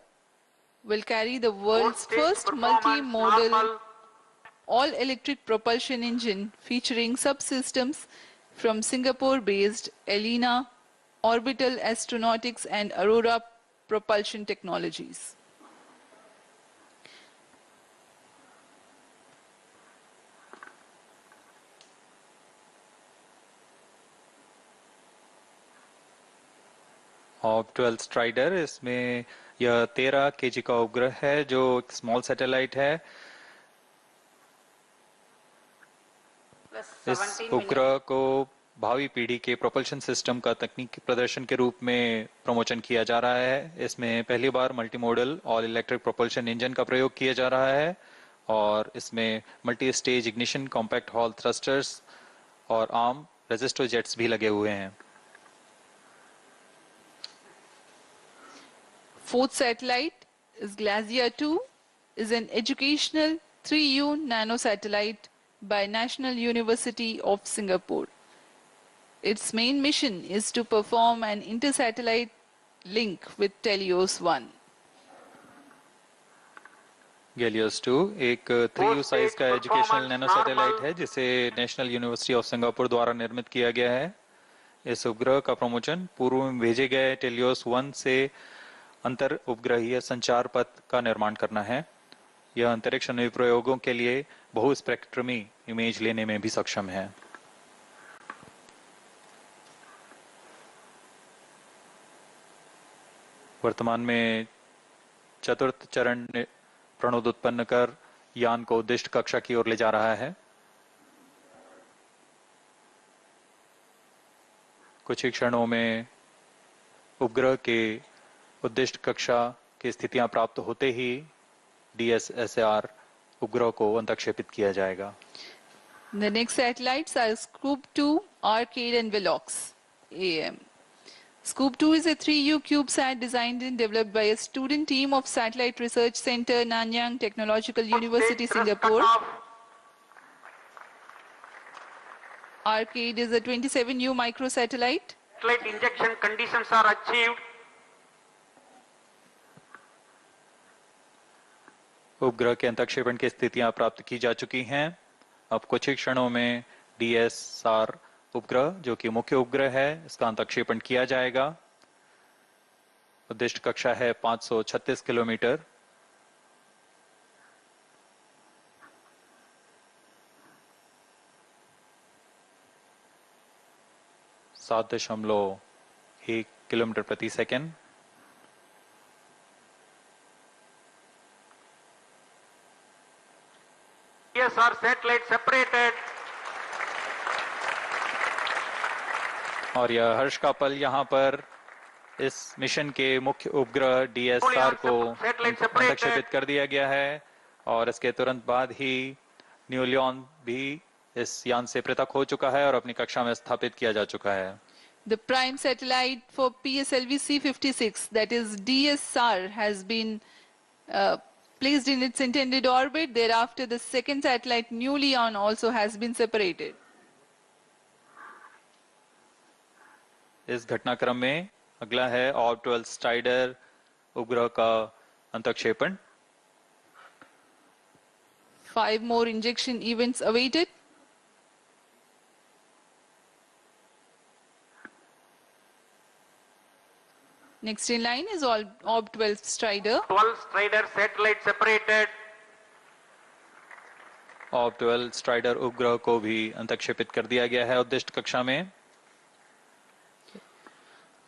will carry the world's first multimodal all-electric propulsion engine featuring subsystems from Singapore-based ELINA, Orbital Astronautics and Aurora Propulsion Technologies. ऑर्ब 12 strider, इसमें यह 13 kg का उपग्रह है जो एक small satellite है. इस उपग्रह को भावी पीढ़ी के प्रोपल्शन सिस्टम का तकनीकी प्रदर्शन के रूप में प्रमोशन किया जा रहा है. इसमें पहली बार multi modal all electric propulsion engine का प्रयोग किया जा रहा है और इसमें multi stage ignition, compact hall thrusters और आर्म रेजिस्टर जेट्स भी लगे हुए हैं. Fourth satellite is Glacier 2, is an educational 3U nanosatellite by National University of Singapore. Its main mission is to perform an intersatellite link with Telios 1. गैलियस 2 एक 3U size का educational nano satellite है जिसे national university of Singapore द्वारा निर्मित किया गया है. इस उपग्रह का प्रमोशन पूर्व में भेजे गए टेलियोस 1 से अंतर उपग्रहीय संचार पथ का निर्माण करना है यह अंतरिक्ष अनुप्रयोगों के लिए बहुस्पेक्ट्रमी इमेज लेने में भी सक्षम है। वर्तमान में चतुर्थ चरण प्रणोद उत्पन्न कर यान को उद्दिष्ट कक्षा की ओर ले जा रहा है। कुछ ही क्षणों में उपग्रह के उद्दिष्ट कक्षा की स्थितियां प्राप्त होते ही DSSR उपग्रह को अंतक्षेपित किया जाएगा। The next satellites are Scoop 2, Arcade and Velox AM. Scoop 2 is a 3U CubeSat designed and developed by a student team of Satellite Research Center, Nanyang Technological University, Singapore. Arcade is a 27U microsatellite. Satellite injection conditions are achieved. उपग्रह के अंतक्षेपण की स्थितियां प्राप्त की जा चुकी हैं। अब कुछ ही क्षणों में DSR उपग्रह, जो कि मुख्य उपग्रह है, इसका अंतक्षेपण किया जाएगा। उद्दिष्ट कक्षा है 536 किलोमीटर। सात 7.1 किलोमीटर प्रति सेकंड। DSR satellite separated. और यह हर्ष का पल यहाँ पर इस मिशन के मुख्य उपग्रह DSR को अंतक्षेपित कर दिया गया है और इसके तुरंत बाद ही न्यूलियन भी इस यान से पृथक हो चुका है और अपनी कक्षा में स्थापित किया जा चुका है। The prime satellite for PSLV-C 56, that is DSR, has been placed in its intended orbit. Thereafter, the second satellite, Nulion, also has been separated. इस घटनाक्रम में अगला है ऑर्बिटल स्ट्राइडर उपग्रह का अंतक्षेपण। 5 more injection events awaited. Next in line is Orb 12 Strider. 12 Strider satellite separated. ऑर्ब 12 strider उपग्रह को भी अंतक्षेपित कर दिया गया है उद्दिष्ट कक्षा में।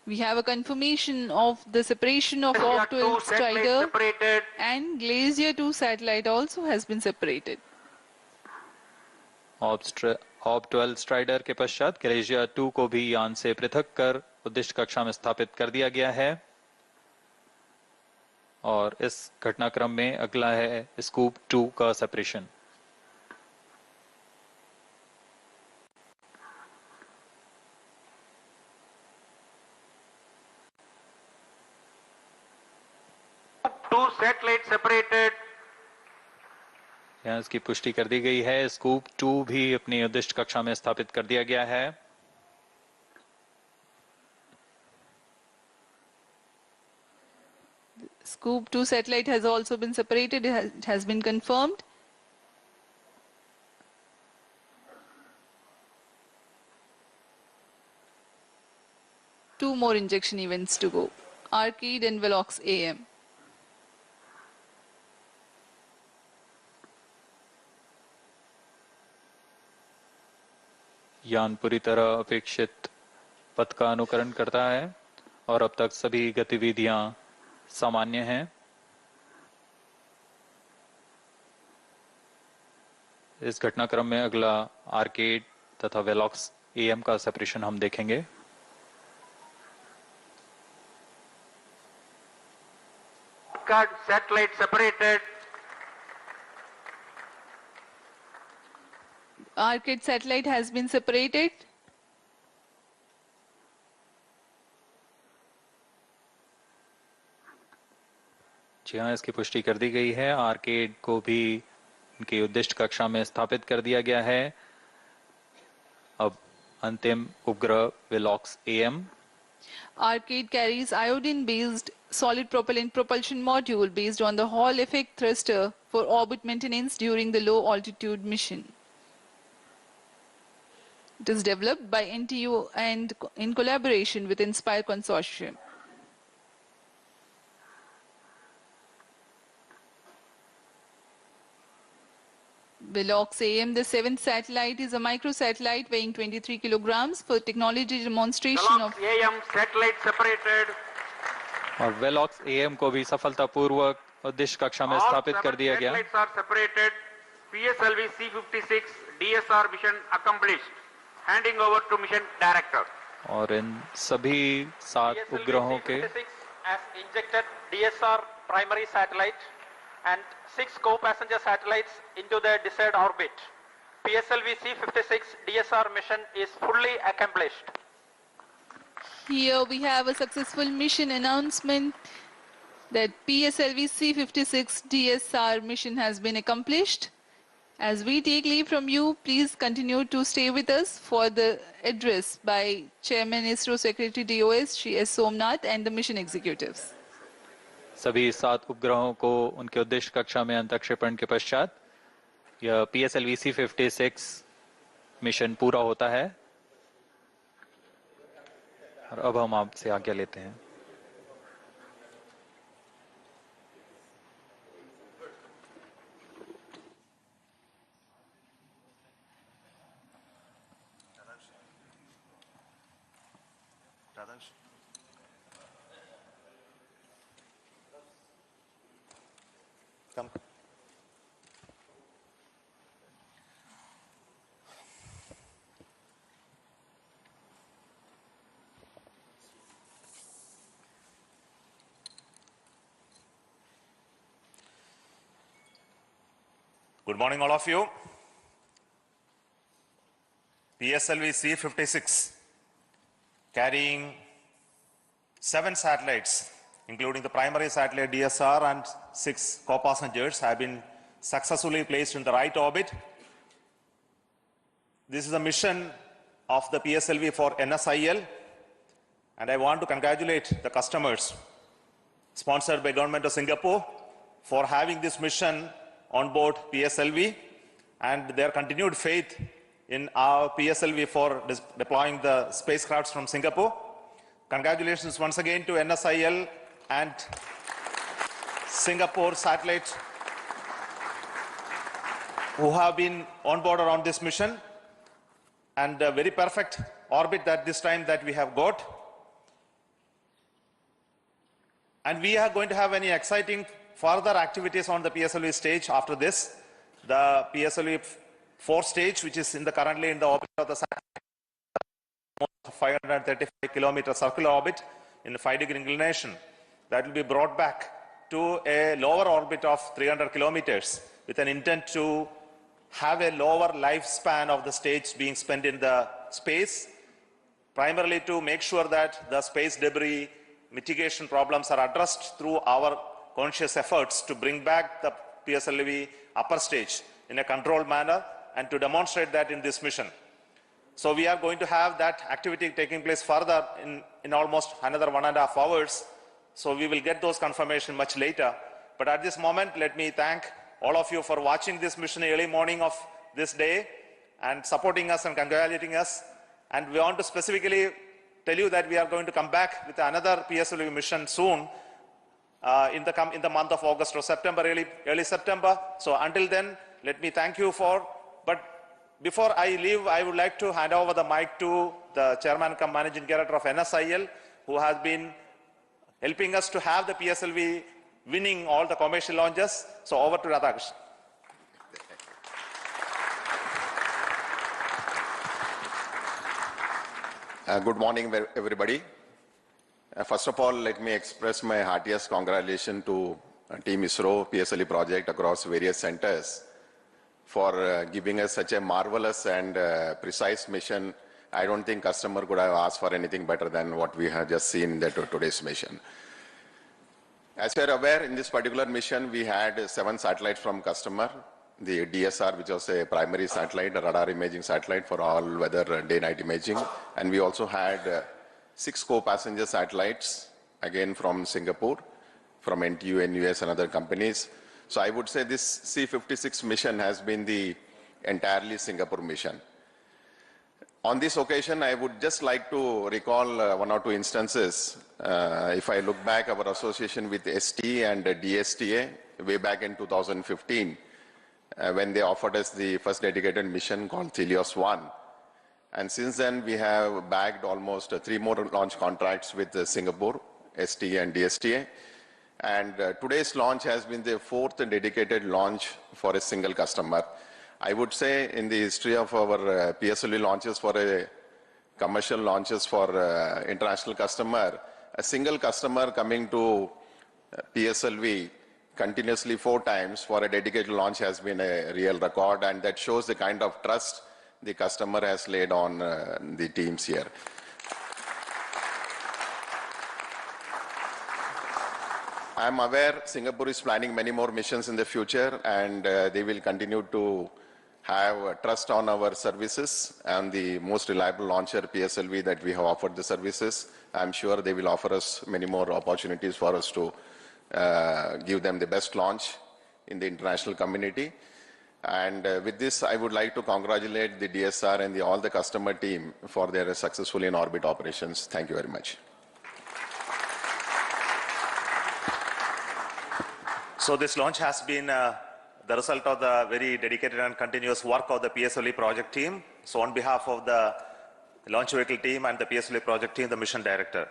We have a confirmation of the separation of Orb 12 Strider and Glacier 2 satellite also has been separated. ऑर्ब 12 strider के पश्चात ग्लेशियर 2 को भी यान से पृथक कर उद्दिष्ट कक्षा में स्थापित कर दिया गया है और इस घटनाक्रम में अगला है स्कूप 2 का सेपरेशन। Two satellites separated. यहाँ इसकी पुष्टि कर दी गई है। स्कूप 2 भी अपनी उद्दिष्ट कक्षा में स्थापित कर दिया गया है। Scoop 2 satellite has also been separated. It has been confirmed. Two more injection events to go. Arcade and Velox AM. यान पूरी तरह अपेक्षित पथ का अनुकरण करता है और अब तक सभी गतिविधियां सामान्य हैं। इस घटनाक्रम में अगला आर्केड तथा वेलॉक्स AM का सेपरेशन हम देखेंगे। Satellite separated. Arcade satellite has been separated. जी हाँ, इसकी पुष्टि कर दी गई है। आर्केड को भी उनकी उद्दिष्ट कक्षा में स्थापित कर दिया गया है। अब अंतिम उपग्रह Velox AM। Arcade carries iodine-based solid propellant propulsion module based on the Hall effect thruster for orbit maintenance during the low altitude mission. It is developed by NTU and in collaboration with Inspire Consortium. Velox AM, the seventh satellite, is a microsatellite weighing 23 kilograms for technology demonstration of AM satellite separated. और Velox am को भी सफलतापूर्वक उद्देश्य कक्षा में स्थापित कर दिया गया। Satellites are separated. PSLV C56 DSR mission accomplished. Handing over to mission director. और इन सभी 7 उपग्रहों के has injected DSR primary satellite and 6 co-passenger satellites into their desired orbit. PSLV C56 DSR mission is fully accomplished. Here we have a successful mission announcement that PSLV C56 DSR mission has been accomplished. As we take leave from you, please continue to stay with us for the address by Chairman ISRO Secretary DOS, Shri S. Somnath, and the mission executives. सभी 7 उपग्रहों को उनके उद्देश्य कक्षा में अंतःक्षेपण के पश्चात यह PSLV C56 मिशन पूरा होता है और अब हम आपसे आज्ञा लेते हैं। Good morning, all of you. PSLV C56, carrying 7 satellites, including the primary satellite DSR and 6 co-passengers, have been successfully placed in the right orbit. This is a mission of the PSLV for NSIL, and I want to congratulate the customers, sponsored by Government of Singapore, for having this mission on board PSLV and their continued faith in our PSLV for deploying the spacecrafts from Singapore. Congratulations once again to NSIL and Singapore satellite who have been on board around this mission, and a very perfect orbit at this time that we have got. And we are going to have any exciting further activities on the PSLV stage after this. The PSLV-4 stage, which is currently in the orbit of the satellite, 535 kilometer circular orbit in a 5-degree inclination, that will be brought back to a lower orbit of 300 kilometers with an intent to have a lower lifespan of the stage being spent in the space, primarily to make sure that the space debris mitigation problems are addressed through our conscious efforts to bring back the PSLV upper stage in a controlled manner and to demonstrate that in this mission. So we are going to have that activity taking place further in almost another 1.5 hours. So we will get those confirmation much later. But at this moment, let me thank all of you for watching this mission early morning of this day and supporting us and congratulating us. And we want to specifically tell you that we are going to come back with another PSLV mission soon in the month of August or September, early September. So until then, let me thank you for. But before I leave, I would like to hand over the mic to the Chairman cum Managing Director of NSIL, who has been helping us to have the PSLV winning all the commercial launches. So over to Radhakrishnan. Good morning, everybody. First of all, let me express my heartiest congratulations to Team ISRO PSLV project across various centers for giving us such a marvelous and precise mission. I don't think customer could have asked for anything better than what we have just seen in today's mission. As you are aware, in this particular mission, we had 7 satellites from customer. The DSR, which was a primary satellite, a radar imaging satellite for all weather day-night imaging. And we also had 6 co-passenger satellites, again from Singapore, from NTU, NUS and other companies. So I would say this C56 mission has been the entirely Singapore mission. On this occasion, I would just like to recall 1 or 2 instances. If I look back, our association with ST and DSTA way back in 2015, when they offered us the first dedicated mission called Helios-1. And since then, we have bagged almost 3 more launch contracts with Singapore, STA and DSTA. And today's launch has been the 4th dedicated launch for a single customer. I would say in the history of our PSLV launches for a commercial launches for international customer, a single customer coming to PSLV continuously 4 times for a dedicated launch has been a real record, and that shows the kind of trust the customer has laid on the teams here. I'm aware Singapore is planning many more missions in the future, and they will continue to have trust on our services and the most reliable launcher PSLV that we have offered the services. I'm sure they will offer us many more opportunities for us to give them the best launch in the international community. And with this, I would like to congratulate the DSR and all the customer team for their successful in-orbit operations. Thank you very much. So this launch has been the result of the very dedicated and continuous work of the PSLV project team. So on behalf of the launch vehicle team and the PSLV project team, the mission director.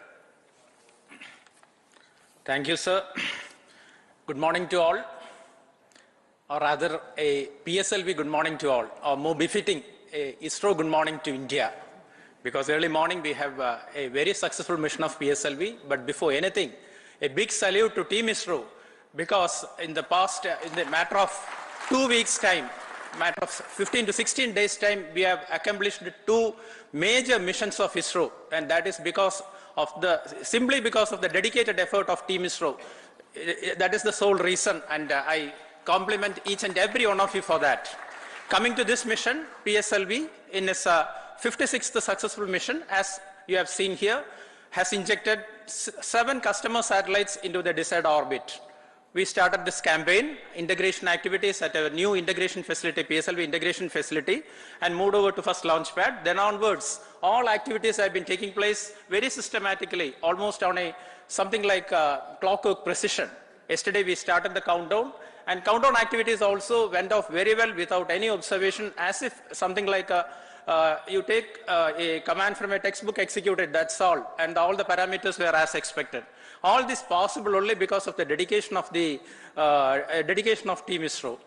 Thank you, sir. Good morning to all. Or rather, a PSLV good morning to all, or more befitting, a ISRO good morning to India. Because early morning we have a very successful mission of PSLV, but before anything, a big salute to Team ISRO, because in the past, in the matter of 2 weeks' time, matter of 15 to 16 days' time, we have accomplished 2 major missions of ISRO, and that is because of simply because of the dedicated effort of Team ISRO. That is the sole reason, and I compliment each and every one of you for that. Coming to this mission, PSLV, in its 56th successful mission, as you have seen here, has injected 7 customer satellites into the desired orbit. We started this campaign, integration activities at a new integration facility, PSLV integration facility, and moved over to first launch pad. Then onwards, all activities have been taking place very systematically, almost on something like clockwork precision. Yesterday we started the countdown, and countdown activities also went off very well without any observation, as if something like you take a command from a textbook, execute it, that's all, and all the parameters were as expected. All this possible only because of the dedication of Team ISRO.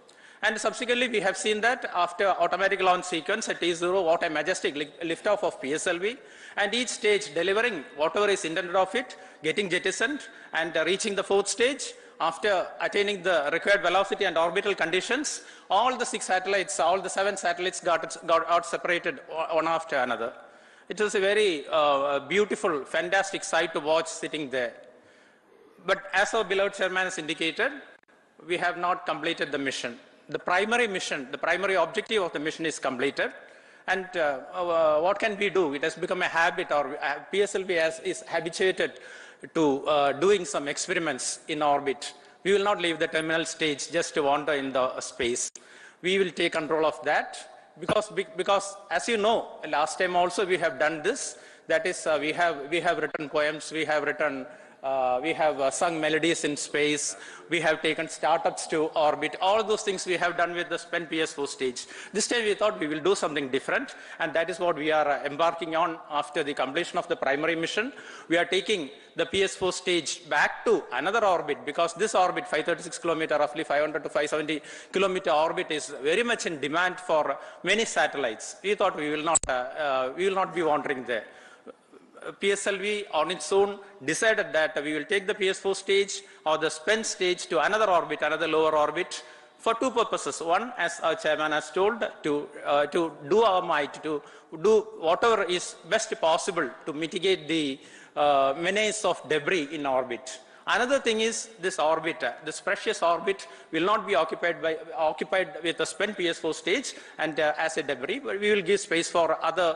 And subsequently, we have seen that after automatic launch sequence at T0, what a majestic liftoff of PSLV, and each stage delivering whatever is intended of it, getting jettisoned, and reaching the 4th stage. After attaining the required velocity and orbital conditions, all the 6 satellites, all the 7 satellites got out separated one after another. It was a very beautiful, fantastic sight to watch sitting there. But as our beloved chairman has indicated, we have not completed the mission. The primary mission, the primary objective of the mission is completed. And what can we do? It has become a habit, or PSLV is habituated to doing some experiments in orbit. We will not leave the terminal stage just to wander in the space. We will take control of that because as you know, last time also we have done this. That is, we have written poems, we have written we have sung melodies in space, we have taken startups to orbit, all those things we have done with the spent PS4 stage. This time we thought we will do something different, and that is what we are embarking on after the completion of the primary mission. We are taking the PS4 stage back to another orbit, because this orbit, 536 kilometer, roughly 500 to 570 kilometer orbit, is very much in demand for many satellites. We thought we will not be wandering there. PSLV on its own decided that we will take the PS4 stage or the spent stage to another orbit, another lower orbit, for 2 purposes. One, as our chairman has told, to do our might, to do whatever is best possible to mitigate the menace of debris in orbit. Another thing is this orbit, this precious orbit will not be occupied with a spent PS4 stage and as a debris, but we will give space for other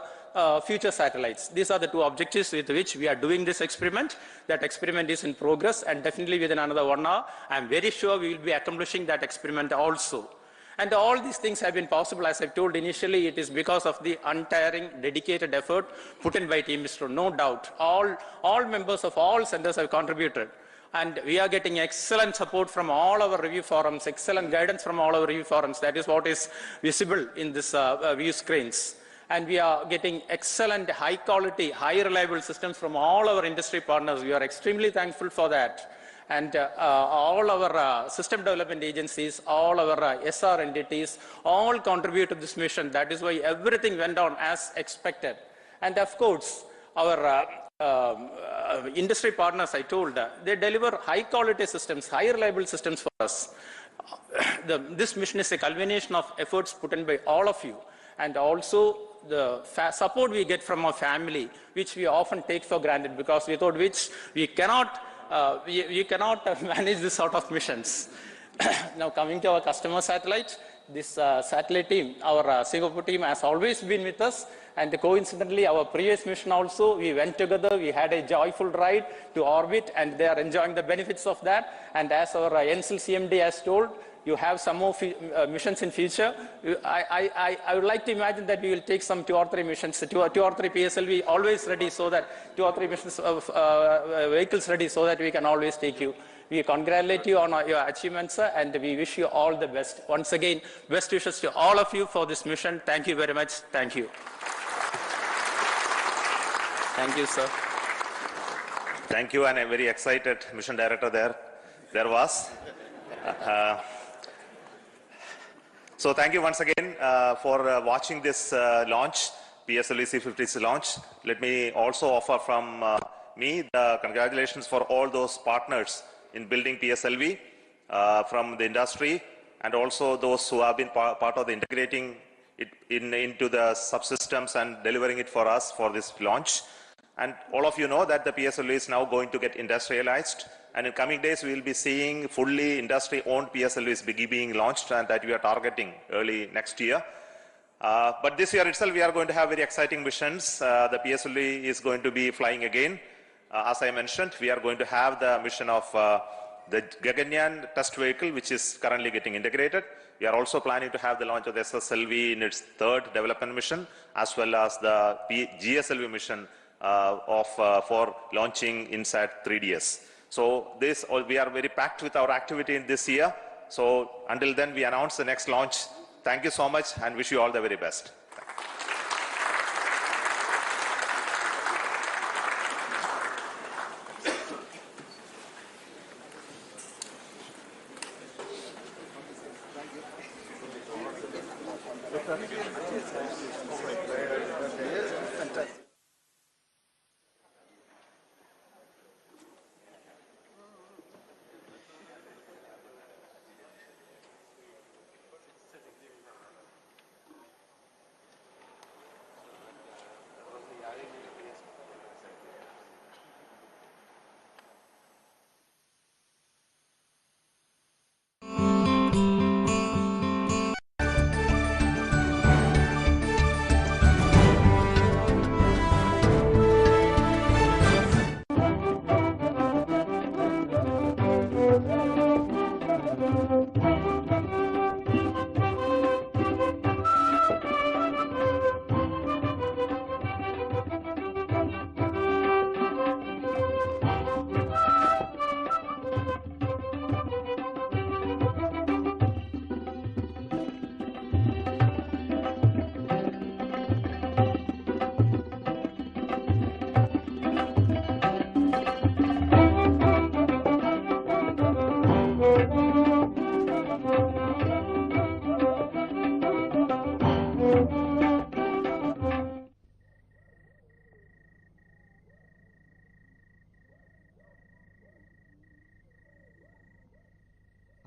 future satellites. These are the 2 objectives with which we are doing this experiment. That experiment is in progress, and definitely within another 1 hour, I am very sure we will be accomplishing that experiment also. And all these things have been possible, as I told initially, it is because of the untiring, dedicated effort put in by Team ISRO, no doubt. All members of all centers have contributed. And we are getting excellent support from all our review forums, excellent guidance from all our review forums. That is what is visible in this view screens. And we are getting excellent, high quality, high reliable systems from all our industry partners. We are extremely thankful for that. And all our system development agencies, all our SR entities, all contribute to this mission. That is why everything went on as expected. And of course, our industry partners, I told, they deliver high quality systems, high reliable systems for us. This mission is a culmination of efforts put in by all of you, and also the support we get from our family, which we often take for granted, because without which we cannot manage this sort of missions. Now coming to our customer satellite, this satellite team, our Singapore team has always been with us, and coincidentally our previous mission also, we went together, we had a joyful ride to orbit, and they are enjoying the benefits of that. And as our NCL CMD has told, you have some more missions in future. I would like to imagine that we will take some 2 or 3 missions, 2 or 3 PSLV always ready, so that 2 or 3 missions of vehicles ready, so that we can always take you. We congratulate you on your achievements, sir, and we wish you all the best. Once again, best wishes to all of you for this mission. Thank you very much. Thank you. Thank you, sir. Thank you, and a very excited mission director there was. So thank you once again for watching this launch, PSLV-C 56 launch. Let me also offer from me the congratulations for all those partners in building PSLV from the industry, and also those who have been part of the integrating it into the subsystems and delivering it for us for this launch. And all of you know that the PSLV is now going to get industrialized, and in coming days we will be seeing fully industry-owned PSLVs being launched, and that we are targeting early next year. But this year itself we are going to have very exciting missions. The PSLV is going to be flying again. As I mentioned, we are going to have the mission of the Gaganyaan test vehicle, which is currently getting integrated. We are also planning to have the launch of the SSLV in its 3rd development mission, as well as the GSLV mission for launching inside 3DS. So we are very packed with our activity in this year. So until then, we announce the next launch. Thank you so much, and wish you all the very best.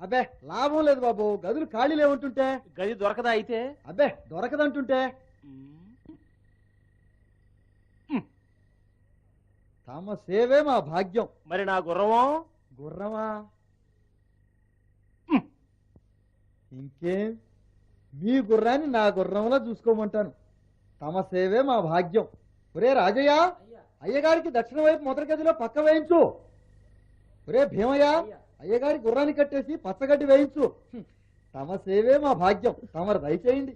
అబ్బే లాభం లేదు బాబు, గదులు ఖాళీ లేవుంటుంటే. గది దొరకదా అయితే? అబ్బే దొరకదంటుంటే. తమ సేవే మా భాగ్యం. మరి నా గుర్రమా? గుర్రమా ఇంకేం, మీ గుర్రాన్ని నా గుర్రంలో చూసుకోమంటాను. తమ సేవే మా భాగ్యం. ఒరే రాజయ్య, అయ్యగారికి దక్షిణ వైపు మొదటి గదిలో పక్క వేయించు. ఒరే భీమయ్య, అయ్యగారి గుర్రాన్ని కట్టేసి పచ్చగడ్డి వేయించు. తమ సేవే మా భాగ్యం, తమరు దయచేయండి.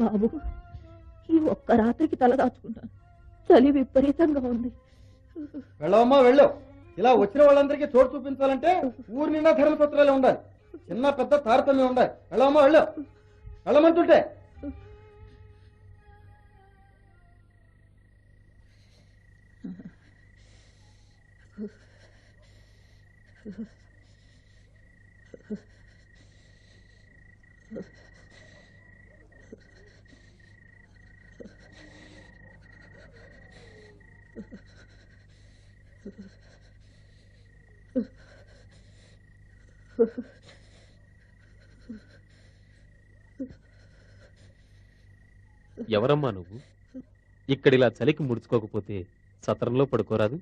బాబు, ఈ ఒక్క రాత్రికి తల దాచుకుంటాను. చలి విపరీతంగా ఉంది. వెళ్ళవమ్మా వెళ్ళు. ఇలా వచ్చిన వాళ్ళందరికీ చోటు చూపించాలంటే ఊరి నిండా ధర్మసత్రాలే ఉండాలి. చిన్న పెద్ద తారతమ్యం ఉండాలి. వెళ్ళవమ్మా వెళ్ళు. వెళ్ళమంటుంటే ఎవరమ్మా నువ్వు? ఇక్కడిలా చలికి ముడుచుకోకపోతే సత్రంలో పడుకోరాదు?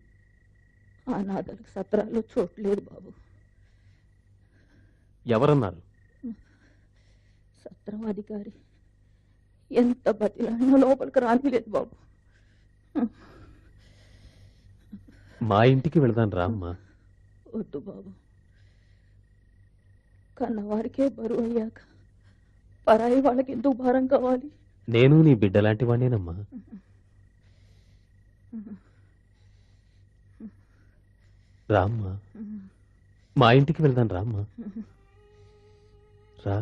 అనాథలకు సత్రాల్లో చోట్లేదు బాబు. ఎవరన్నారు? సత్రం అధికారి ఎంత బతిలాడినా లోపలికి రానిలేదు బాబు. మా ఇంటికి వెళదాం రా అమ్మా. వద్దు బాబు. కన్నవారికే బరువు అయ్యాక పరాయి వాళ్ళకి ఎందుకు భారం కావాలి? నేను నీ బిడ్డలాంటి వాణ్ణేనమ్మా. రామ్మా, మా ఇంటికి వెళ్దాం రామ్మా. రా.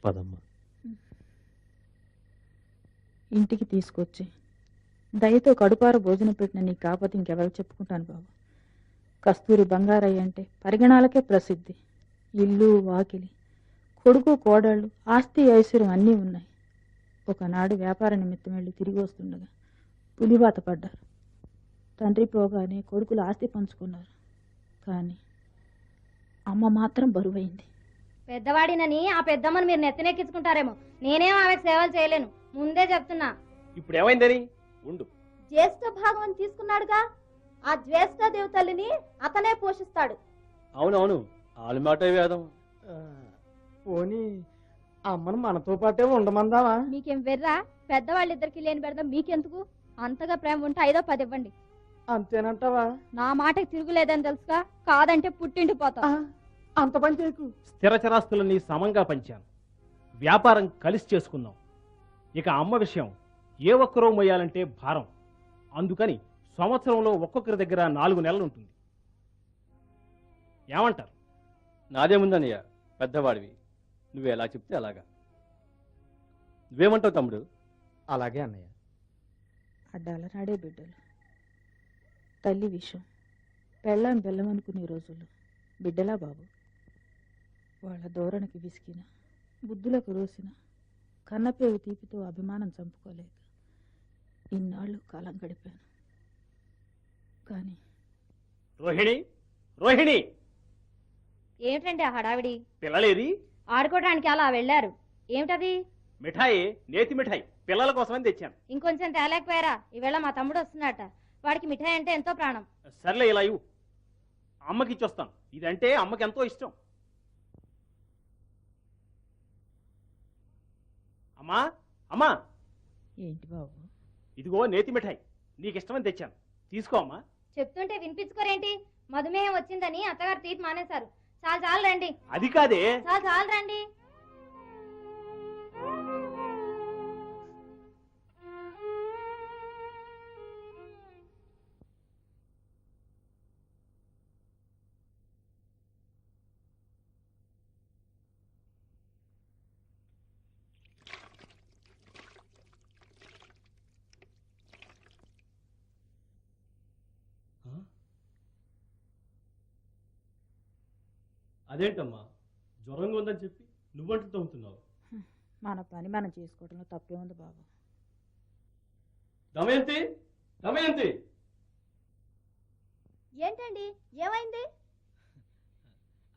పదమ్మా. ఇంటికి తీసుకొచ్చి దయతో కడుపార భోజనం పెట్టిన నీ కాకపోతే ఇంకెవరికి చెప్పుకుంటాను బాబు. కస్తూరి బంగారయ్య అంటే పరిగణాలకే ప్రసిద్ధి. ఇల్లు వాకిలి, కొడుకు కోడళ్ళు, ఆస్తి ఐశ్వర్యం అన్నీ ఉన్నాయి. ఒకనాడు వ్యాపార నిమిత్తం వెళ్ళి తిరిగి వస్తుండగా పులివాత పడ్డారు. తండ్రి పోగానే కొడుకులు ఆస్తి పంచుకున్నారు. కానీ అమ్మ మాత్రం బరువైంది. పెద్దవాడినని ఆ పెద్దమ్మని మీరు నెత్తినెక్కించుకుంటారేమో. నేనేం ఆమెకు సేవలు చేయలేను, ముందే చెప్తున్నా. ఇప్పుడు ఏమైందని ఉండు. జ్యేష్ఠ భాగం అని తీసుకున్నాడుగా, ఆ జ్యేష్ఠ దేవతల్లిని అతనే పోషిస్తాడు. అవునవును, ఆలుమాట వేదం. పోనీ అమ్మను మనతో పాటే ఉండమందావా? మీకేం వెర్రా? పెద్దవాళ్ళిద్దరికి లేని పెడదాం మీకెందుకు? అంతగా ప్రేమ ఉంటే 5 10 ఇవ్వండి. అంతేనంటావా? నా మాటకి తిరుగులేదని తెలుసుగా, కాదంటే పుట్టింటి పోతా. అంత పని చేయకు. స్థిర చరాస్తులని సమంగా పంచాను. వ్యాపారం కలిసి చేసుకుందాం. ఇక అమ్మ విషయం ఏ ఒక్కరో మొయ్యాలంటే భారం. అందుకని సంవత్సరంలో ఒక్కొక్కరి దగ్గర 4 నెలలు ఉంటుంది. ఏమంటారు? నాదేముందన్నయ్య, పెద్దవాడివి, నువ్వు ఎలా చెప్తే అలాగా. నువ్వేమంటావు తమ్ముడు? అలాగే అన్నయ్య. అడ్డాలనాడే బిడ్డలు. తల్లి విషయం పెళ్ళం బెల్లం అనుకునే రోజులు బిడ్డలా బాబు. వాళ్ళ ధోరణికి విసికిన, బుద్ధులకు రోసిన, కన్నపేవు తీపితో అభిమానం చంపుకోలేక ఇన్నాళ్ళు కాలం గడిపాను. కానీ రోహిణి, రోహిణి, ఏమిటండి ఆ హడావిడి? పిల్లలేది? ఆడుకోవడానికి అలా వెళ్ళారు. ఏమిటది? మిఠాయి, నేతి మిఠాయి పిల్లల కోసమని తెచ్చాను. ఇంకొంచెం తేలేకపోయారా? ఈవేళ మా తమ్ముడు వస్తున్నట్ట. వాడికి మిఠాయి అంటే ఎంతో ప్రాణం. సర్లే, ఇలా ఇవ్వు, అమ్మకి ఇచ్చొస్తాను. ఇదంటే అమ్మకి ఎంతో ఇష్టం. అమ్మా, అమ్మా. ఏంటి బాబు? ఇదిగో నేతి మిఠాయి, నీకు ఇష్టమని తెచ్చాను, తీసుకో అమ్మా. చెప్తుంటే వినిపించుకోరేంటి? మధుమేహం వచ్చిందని అత్తగారు తీపి మానేశారు. చాలు చాలు రండి. అది కాదే. చాలు చాలు రండి. అదేంటమ్మా, జ్వరంగా ఉందని చెప్పి నువ్వంటూ తవ్వుతున్నావు? మన పని మనం చేసుకోవడంలో తప్పే ఉంది బాబు. దమయంతి, దమయంతి. ఏంటండి, ఏమైంది?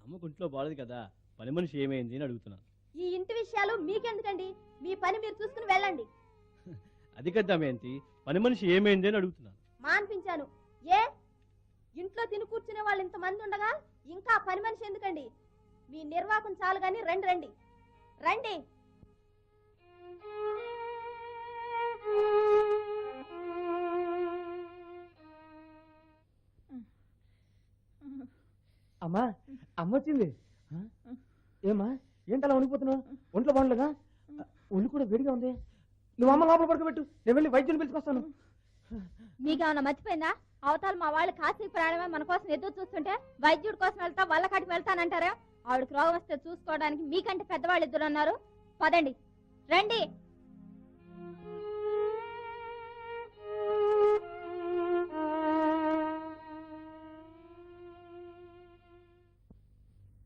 అమ్మకు ఇంట్లో బాలేదు కదా, పని మనిషి ఏమైంది అని అడుగుతున్నాను. ఈ ఇంటి విషయాలు మీకెందుకండి? మీ పని మీరు చూసుకుని వెళ్ళండి. అది కదా దమయంతి, పని మనిషి ఏమైంది అని అడుగుతున్నాను. మాన్పించాను. ఏ ఇంట్లో తిని కూర్చునే వాళ్ళు ఇంతమంది ఉండగా ఇంకా పని మనిషి ఎందుకండి? మీ నిర్వాహకం చాలు గాని రండి రండి రండి. అమ్మా, అమ్మ వచ్చింది. ఏమా, ఏంటలా వణికిపోతున్నావు? ఒంట్లో బాగుండలేదా? ఒళ్ళు కూడా వేడిగా ఉంది. నువ్వు అమ్మ లోపల పడుకోబెట్టు, నేను వెళ్ళి వైద్యుని పిలుచుకొస్తాను. మీకేమన్నా మర్చిపోయిందా? అవతల మా వాళ్ళు కాశీ ప్రాణమే మన కోసం ఎదురు చూస్తుంటే వైద్యుడి కోసం వెళ్తా వాళ్ళ కాటికి వెళ్తానంటారా? ఆవిడకి రోగం వస్తే చూసుకోవడానికి మీకంటే పెద్దవాళ్ళు ఇద్దరు అన్నారు. పదండి, రండి.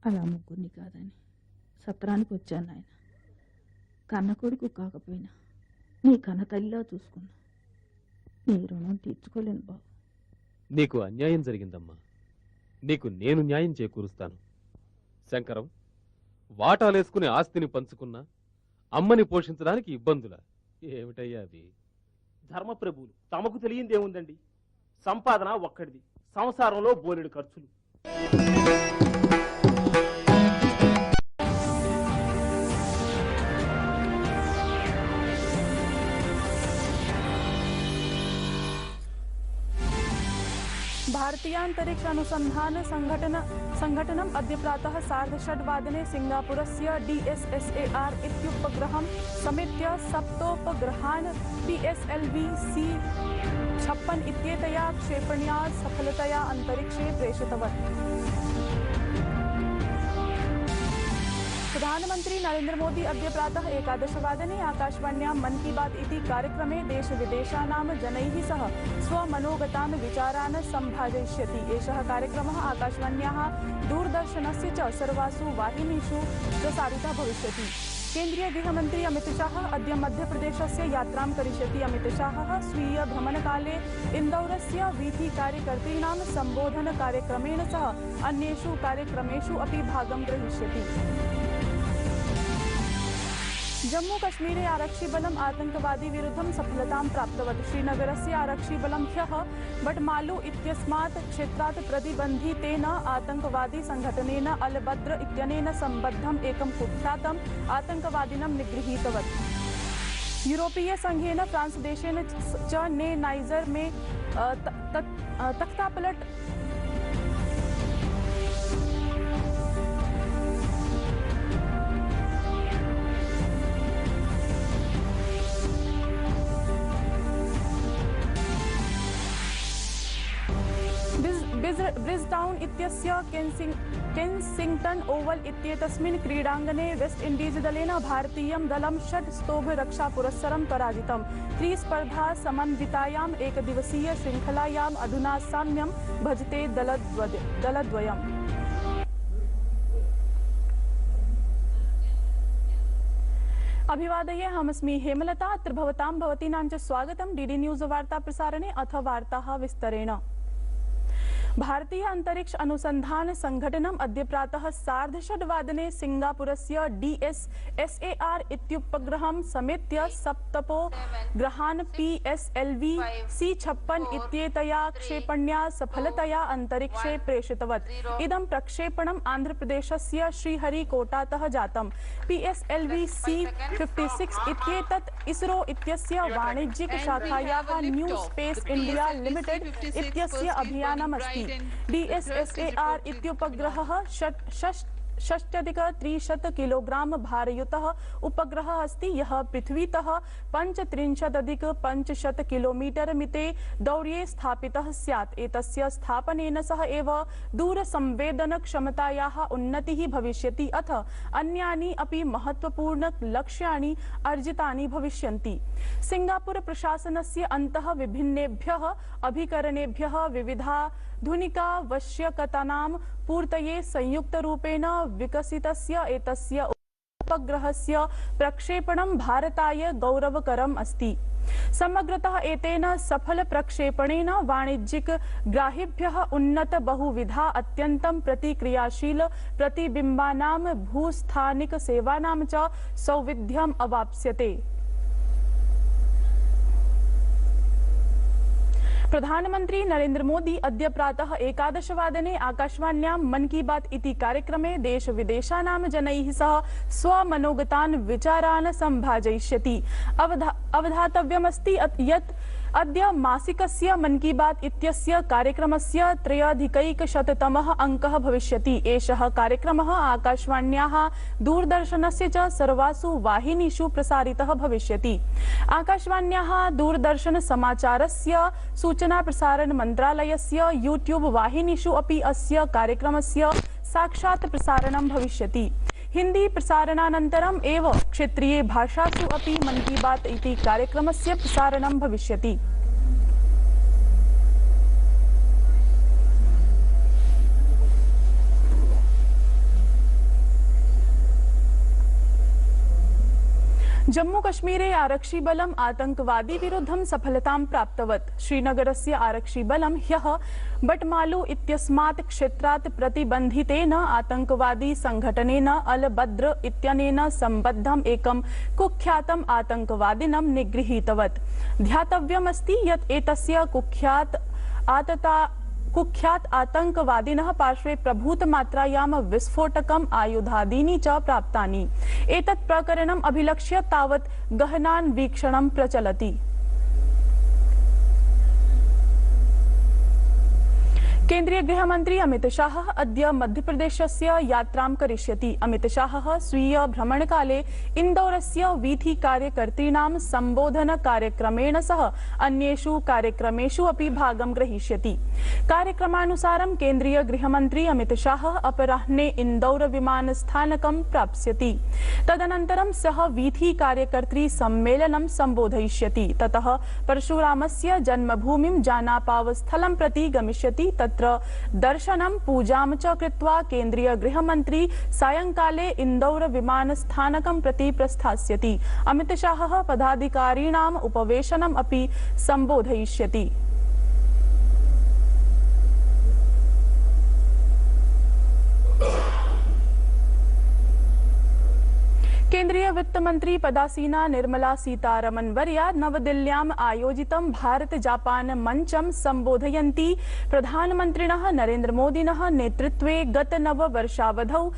అలా ముగ్గురిని కాదని సత్రానికి వచ్చాను ఆయన. కన్న కొడుకు కాకపోయినా నీ కన్న తల్లిలా చూసుకున్నా. నీ రుణం తీర్చుకోలేను బాబు. నీకు అన్యాయం జరిగిందమ్మా. నీకు నేను న్యాయం చేకూరుస్తాను. శంకరం, వాటాలేసుకుని ఆస్తిని పంచుకున్నా అమ్మని పోషించడానికి ఇబ్బందుల ఏమిటయ్యా అవి? ధర్మప్రభువులు తమకు తెలియందేముందండి? సంపాదన ఒక్కడిది, సంసారంలో బోలెడు ఖర్చులు. भारतीय अंतरिक्ष अनुसंधान संघटनम अद्य प्रातः 6:30 सिंगापुरस्य DSSAR इत्युपग्रहं समेत्य सप्तोपग्रहान् PSLV-C 56 इत्येतया क्षेपण्या सफलतया अंतरिक्षे प्रेषितवत्। प्रधानमंत्री नरेंद्र मोदी अद्य प्रातः 11:00 आकाशवाण्यां मन की बात इति कार्यक्रमे देश-विदेशानां जनैः सह स्वमनोगतान् विचारान् सम्भाषयिष्यति। एषः कार्यक्रमः आकाशवाण्याः दूरदर्शनस्य च सर्वासु वाहिनीषु प्रसारितः भविष्यति। केन्द्रीय गृहमन्त्री अमित शाह अद्य मध्यप्रदेशस्य यात्रां करिष्यति। अमित शाहः स्वीय भ्रमणकाले इन्दौरस्य वीथिकार्यकर्तॄणां सम्बोधन कार्यक्रमेण सह अन्येषु कार्यक्रमेषु अपि भागं ग्रहीष्यति। जम्मू कश्मीरे आरक्षिबलम् आतंकवादी विरुद्धं सफलतां प्राप्तवत्। श्रीनगरस्य आरक्षिबलं ह्यः बटमालू इत्यस्मात् क्षेत्रात् प्रतिबन्धितेन आतंकवादी संघटनेन अलबद्र इत्यनेन सम्बद्धम् एकं कुख्यातम् आतंकवादिनं निगृहीतवत्। यूरोपीय संघेन फ्रांस देशेन च नाइजर में तख्तापलट ब्रिजटाउन इत्यस्य केन्सिंग्टन ओवल इत्येतस्मिन् क्रीडाङ्गणे वेस्ट इण्डीज दलेन भारतीयं दलं 6 स्तोभरक्षापुरस्सरं पराजितम्। त्रिस्पर्धा समन्वितायाम् एकदिवसीय श्रृङ्खलायाम् अधुना साम्यं भजते दलद्वयम्। अभिवादये, अहमस्मि हेमलता। अत्र भवतां भवतीनां च स्वागतं डीडी न्यूज वार्ता प्रसारणे। अथ वार्ताः विस्तरेण। भारतीय अंतरिक्ष अनुसंधान संघटनम अद्य प्रातः 6:30 सिंगापुरस्य DSSAR इत्युपग्रहं समेत्य सप्तपोग्रहान् PSLV-C 56 इत्येतया क्षेपण्या सफलतया अंतरिक्षे प्रेषितवत्। इदं प्रक्षेपणम् आन्ध्रप्रदेशस्य श्रीहरिकोटातः जातम्। PSLV-C 56 इत्येतत् इसरो इत्यस्य वाणिज्यिक शाखायाः न्यू स्पेस इंडिया लिमिटेड इत्यस्य अभियानमस्ति। DSSAR इत्युपग्रहः 6,300 किलोग्राम भारयुतः उपग्रहः अस्ति, यः पृथ्वीतः 35,500 किलोमीटर मिते दौर्ये स्थापितः स्यात्। एतस्य स्थापनेन सह एव दूरसंवेदन क्षमतायाः उन्नतिः भविष्यति, अथ अन्यानि अपि महत्वपूर्ण लक्ष्याणि अर्जितानि भविष्यन्ति। सिंगापुर प्रशासनस्य अन्तः विभिन्नेभ्यः अभिकरणेभ्यः विविधाधुनिकावश्यकतानां पूर्तये संयुक्तरूपेण विकसितस्य एतस्य उपग्रहस्य प्रक्षेपणं भारताय गौरवकरम् अस्ति। समग्रतः एतेन सफल प्रक्षेपणेन वाणिज्यिक ग्राहिभ्यः उन्नत बहुविधा अत्यन्तं प्रतिक्रियाशील प्रतिबिम्बानां भूस्थानिक सेवानां च सौविध्यम् अवाप्स्यते। प्रधानमंत्री नरेंद्र मोदी अद्य प्रातः 11:00 आकाशवाण्यां मन की बात इति कार्यक्रमे देश-विदेशानां जनैः सह स्वमनोगतान् विचारान् सम्भाषयिष्यति। अवधातव्यमस्ति यत् अद्य मासिकस्य मन की बात इत्यस्य कार्यक्रमस्य 3,100तमः अंकः भविष्यति। एषः कार्यक्रमः आकाशवाण्याः दूरदर्शनस्य च सर्वासु वाहिनीषु प्रसारितः भविष्यति। आकाशवाण्याः दूरदर्शन समाचारस्य सूचना प्रसारण मन्त्रालयस्य यूट्यूब वाहिनीषु अपि अस्य कार्यक्रमस्य साक्षात् प्रसारणं भविष्यति। हिंदी प्रसारणानन्तरम् एव क्षेत्रीय भाषासु अपि मन की बात इति कार्यक्रमस्य प्रसारणं भविष्यति। जम्मूकश्मीरे आरक्षिबलम् आतंकवादी विरुद्धं सफलतां प्राप्तवत्। श्रीनगरस्य आरक्षिबलं ह्यः बटमालू इत्यस्मात् क्षेत्रात् प्रतिबन्धितेन आतंकवादी संघटनेन अल बद्र इत्यनेन सम्बद्धम् एकं कुख्यातम् आतंकवादिनं निगृहीतवत्। ध्यातव्यमस्ति यत् एतस्य कुख्यात आतंकवादिनः पार्श्वे प्रभूतमात्रायां विस्फोटकम् आयुधादीनि च प्राप्तानि। एतत् प्रकरणम् अभिलक्ष्य तावत् गहनान्वीक्षणं प्रचलति। केन्द्रीय गृहमन्त्री अमित शाह अद्य मध्यप्रदेशस्य यात्रां करिष्यति। अमित शाह स्वीय भ्रमणकाले इन्दौरस्य वीथि कार्यकर्तॄणां सम्बोधन कार्यक्रमेण सह अन्येषु कार्यक्रमेषु अपि भागं ग्रहीष्यति। कार्यक्रमानुसारं केन्द्रीय गृहमन्त्री अमित शाह अपराह्ने इन्दौर विमानस्थानकं प्राप्स्यति। तदनन्तरं सः वीथि कार्यकर्तृ सम्मेलनं सम्बोधयिष्यति। ततः परशुरामस्य जन्मभूमिं जानापावस्थलं प्रति गमिष्यति। तत्र दर्शनं पूजां च कृत्वा केन्द्रीय गृहमन्त्री सायंकाले इन्दौर विमानस्थानकं प्रति प्रस्थास्यति। अमित शाह पदाधिकारिणाम् उपवेशनम् अपि सम्बोधयिष्यति। केन्द्रीय वित्त मंत्री पदासीना निर्मला सीतारमण वर्या नवदिल्ल्याम् आयोजितं भारत जापान मंचं सम्बोधयन्ती प्रधानमन्त्रिणः नरेन्द्र मोदिनः नेतृत्वे गत नववर्षावधौ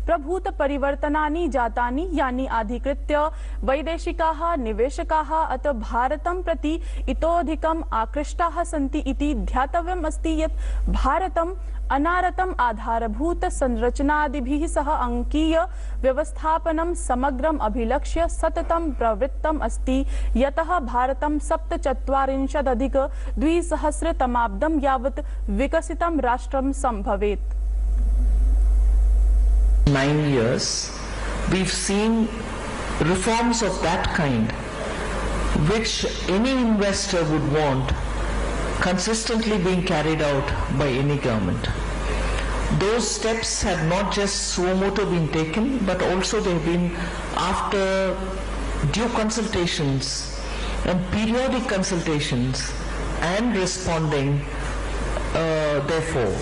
प्रभूत परिवर्तनानि जातानि, यानि अधिकृत्य वैदेशिकाः निवेशकाः अत भारतं प्रति इतोऽधिकम् आकृष्टाः सन्ति इति ध्यातव्यम् अस्ति यत् भारतम् अनारतम् आधारभूत संरचनादिभिः सह अंकीय व्यवस्थापनं समग्रम् अभिलक्ष्य सततं प्रवृत्तम् अस्ति, यतः भारतं 47+ तमाब्दं यावत् विकसितं राष्ट्रं संभवेत्। 9 years, we've seen reforms of that kind which any investor would want consistently being carried out by any government. Those steps have not just suo motu been taken, but also they have been after due consultations and periodic consultations and responding therefore.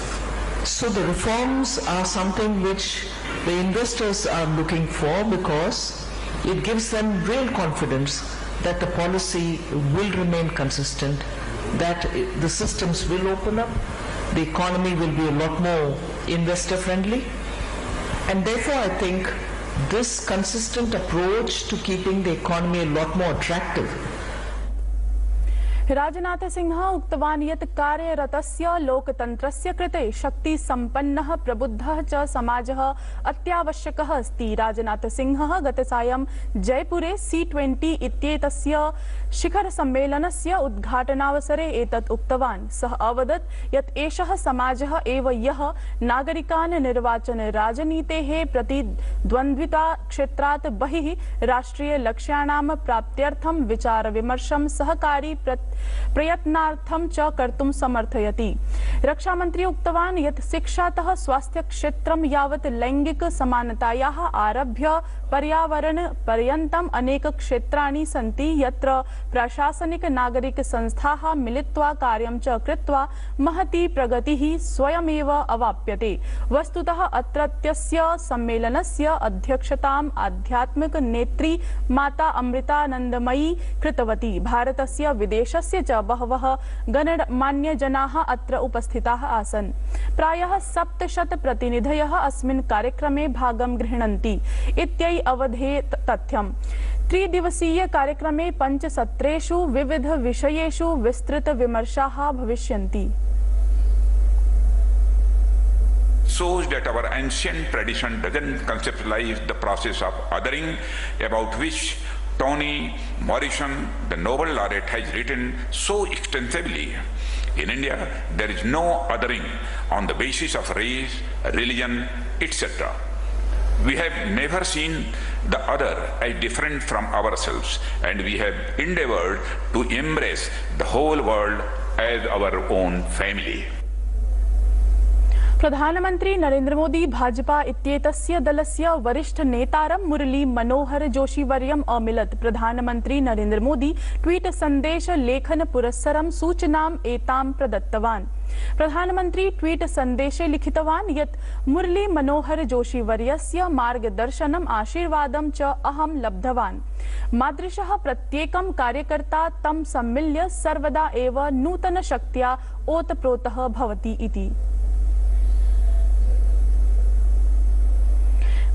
So the reforms are something which the investors are looking for because it gives them real confidence that the policy will remain consistent, that the systems will open up, the economy will be a lot more investor friendly, and therefore I think this consistent approach to keeping the economy a lot more attractive. Rajnath Singh उक्तवान् यत् कार्यरतस्य लोकतन्त्रस्य कृते शक्ति सम्पन्नः प्रबुद्धः च समाजः अत्यावश्यकः अस्ति। राजनाथ सिंह गतसायं जयपुरे C20 इत्येतस्य शिखर सम्मेलनस्य उद्घाटनावसरे एतत् उक्तवान्। सः अवदत् यत् एषः समाजः एव यः नागरिकान् निर्वाचन राजनीतेः प्रतिद्वन्द्विता क्षेत्रात् बहिः राष्ट्रिय लक्ष्याणां प्राप्त्यर्थं विचार विमर्शं सहकारी प्रयत्नार्थं च कर्तुं समर्थयति। रक्षामन्त्री उक्तवान् यत् शिक्षातः स्वास्थ्य क्षेत्रं यावत् लैंगिक समानतायाः आरभ्य पर्यावरण पर्यन्तम् अनेक क्षेत्राणि सन्ति यत्र प्रशासनिक नागरिक संस्थाः मिलित्वा कार्यं च कृत्वा महती प्रगतिः स्वयमेव अवाप्यते। वस्तुतः अत्रत्यस्य सम्मेलनस्य अध्यक्षताम् आध्यात्मिक नेत्री माता अमृतानन्दमयी कृतवती। भारतस्य विदेशस्य च बहवः गणमान्यजनाः अत्र उपस्थिताः आसन्। प्रायः 700 प्रतिनिधयः अस्मिन् कार्यक्रमे भागं गृह्णन्ति इत्ययि अवधेत तथ्यम्। त्रिदिवसीय कार्यक्रमे 5 सत्रेषु विविध विषयेषु विस्तृत विमर्शाः भविष्यन्ति। Shows that our ancient tradition doesn't conceptualize the process of othering, about which Toni Morrison, the Nobel laureate, has written so extensively. In India, there is no othering on the basis of race, religion, etc. We have never seen the other as different from ourselves, and we have endeavored to embrace the whole world as our own family. प्रधानमंत्री नरेंद्र मोदी भाजपा इत्येतस्य दलस्य वरिष्ठ नेतारं मुरली मनोहर जोशी वर्यम् अमिलत्। प्रधानमंत्री Narendra Modi tweet संदेश लेखन पुरस्सरं सूचनाम् एतां प्रदत्तवान्। प्रधानमंत्री ट्वीट संदेशे लिखितवान् यत् मुरली मनोहर जोशी वर्यस्य मार्गदर्शनम् आशीर्वादं च अहं लब्धवान्। मादृशः प्रत्येकं कार्यकर्ता तं सम्मिल्य सर्वदा एव नूतन शक्त्या ओतप्रोतः भवति इति।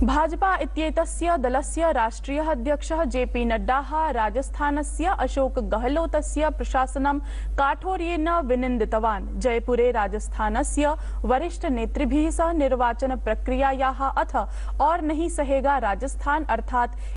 भाजपा इत्येतस्य दलस्य राष्ट्रीयः अध्यक्षः जेपी नड्डाः राजस्थानस्य अशोक गहलोतस्य प्रशासनं काठोर्येन विनिन्दितवान्। जयपुरे राजस्थानस्य वरिष्ठ नेतृभिः सह निर्वाचन प्रक्रियायाः अथ और नहीं सहेगा राजस्थान अर्थात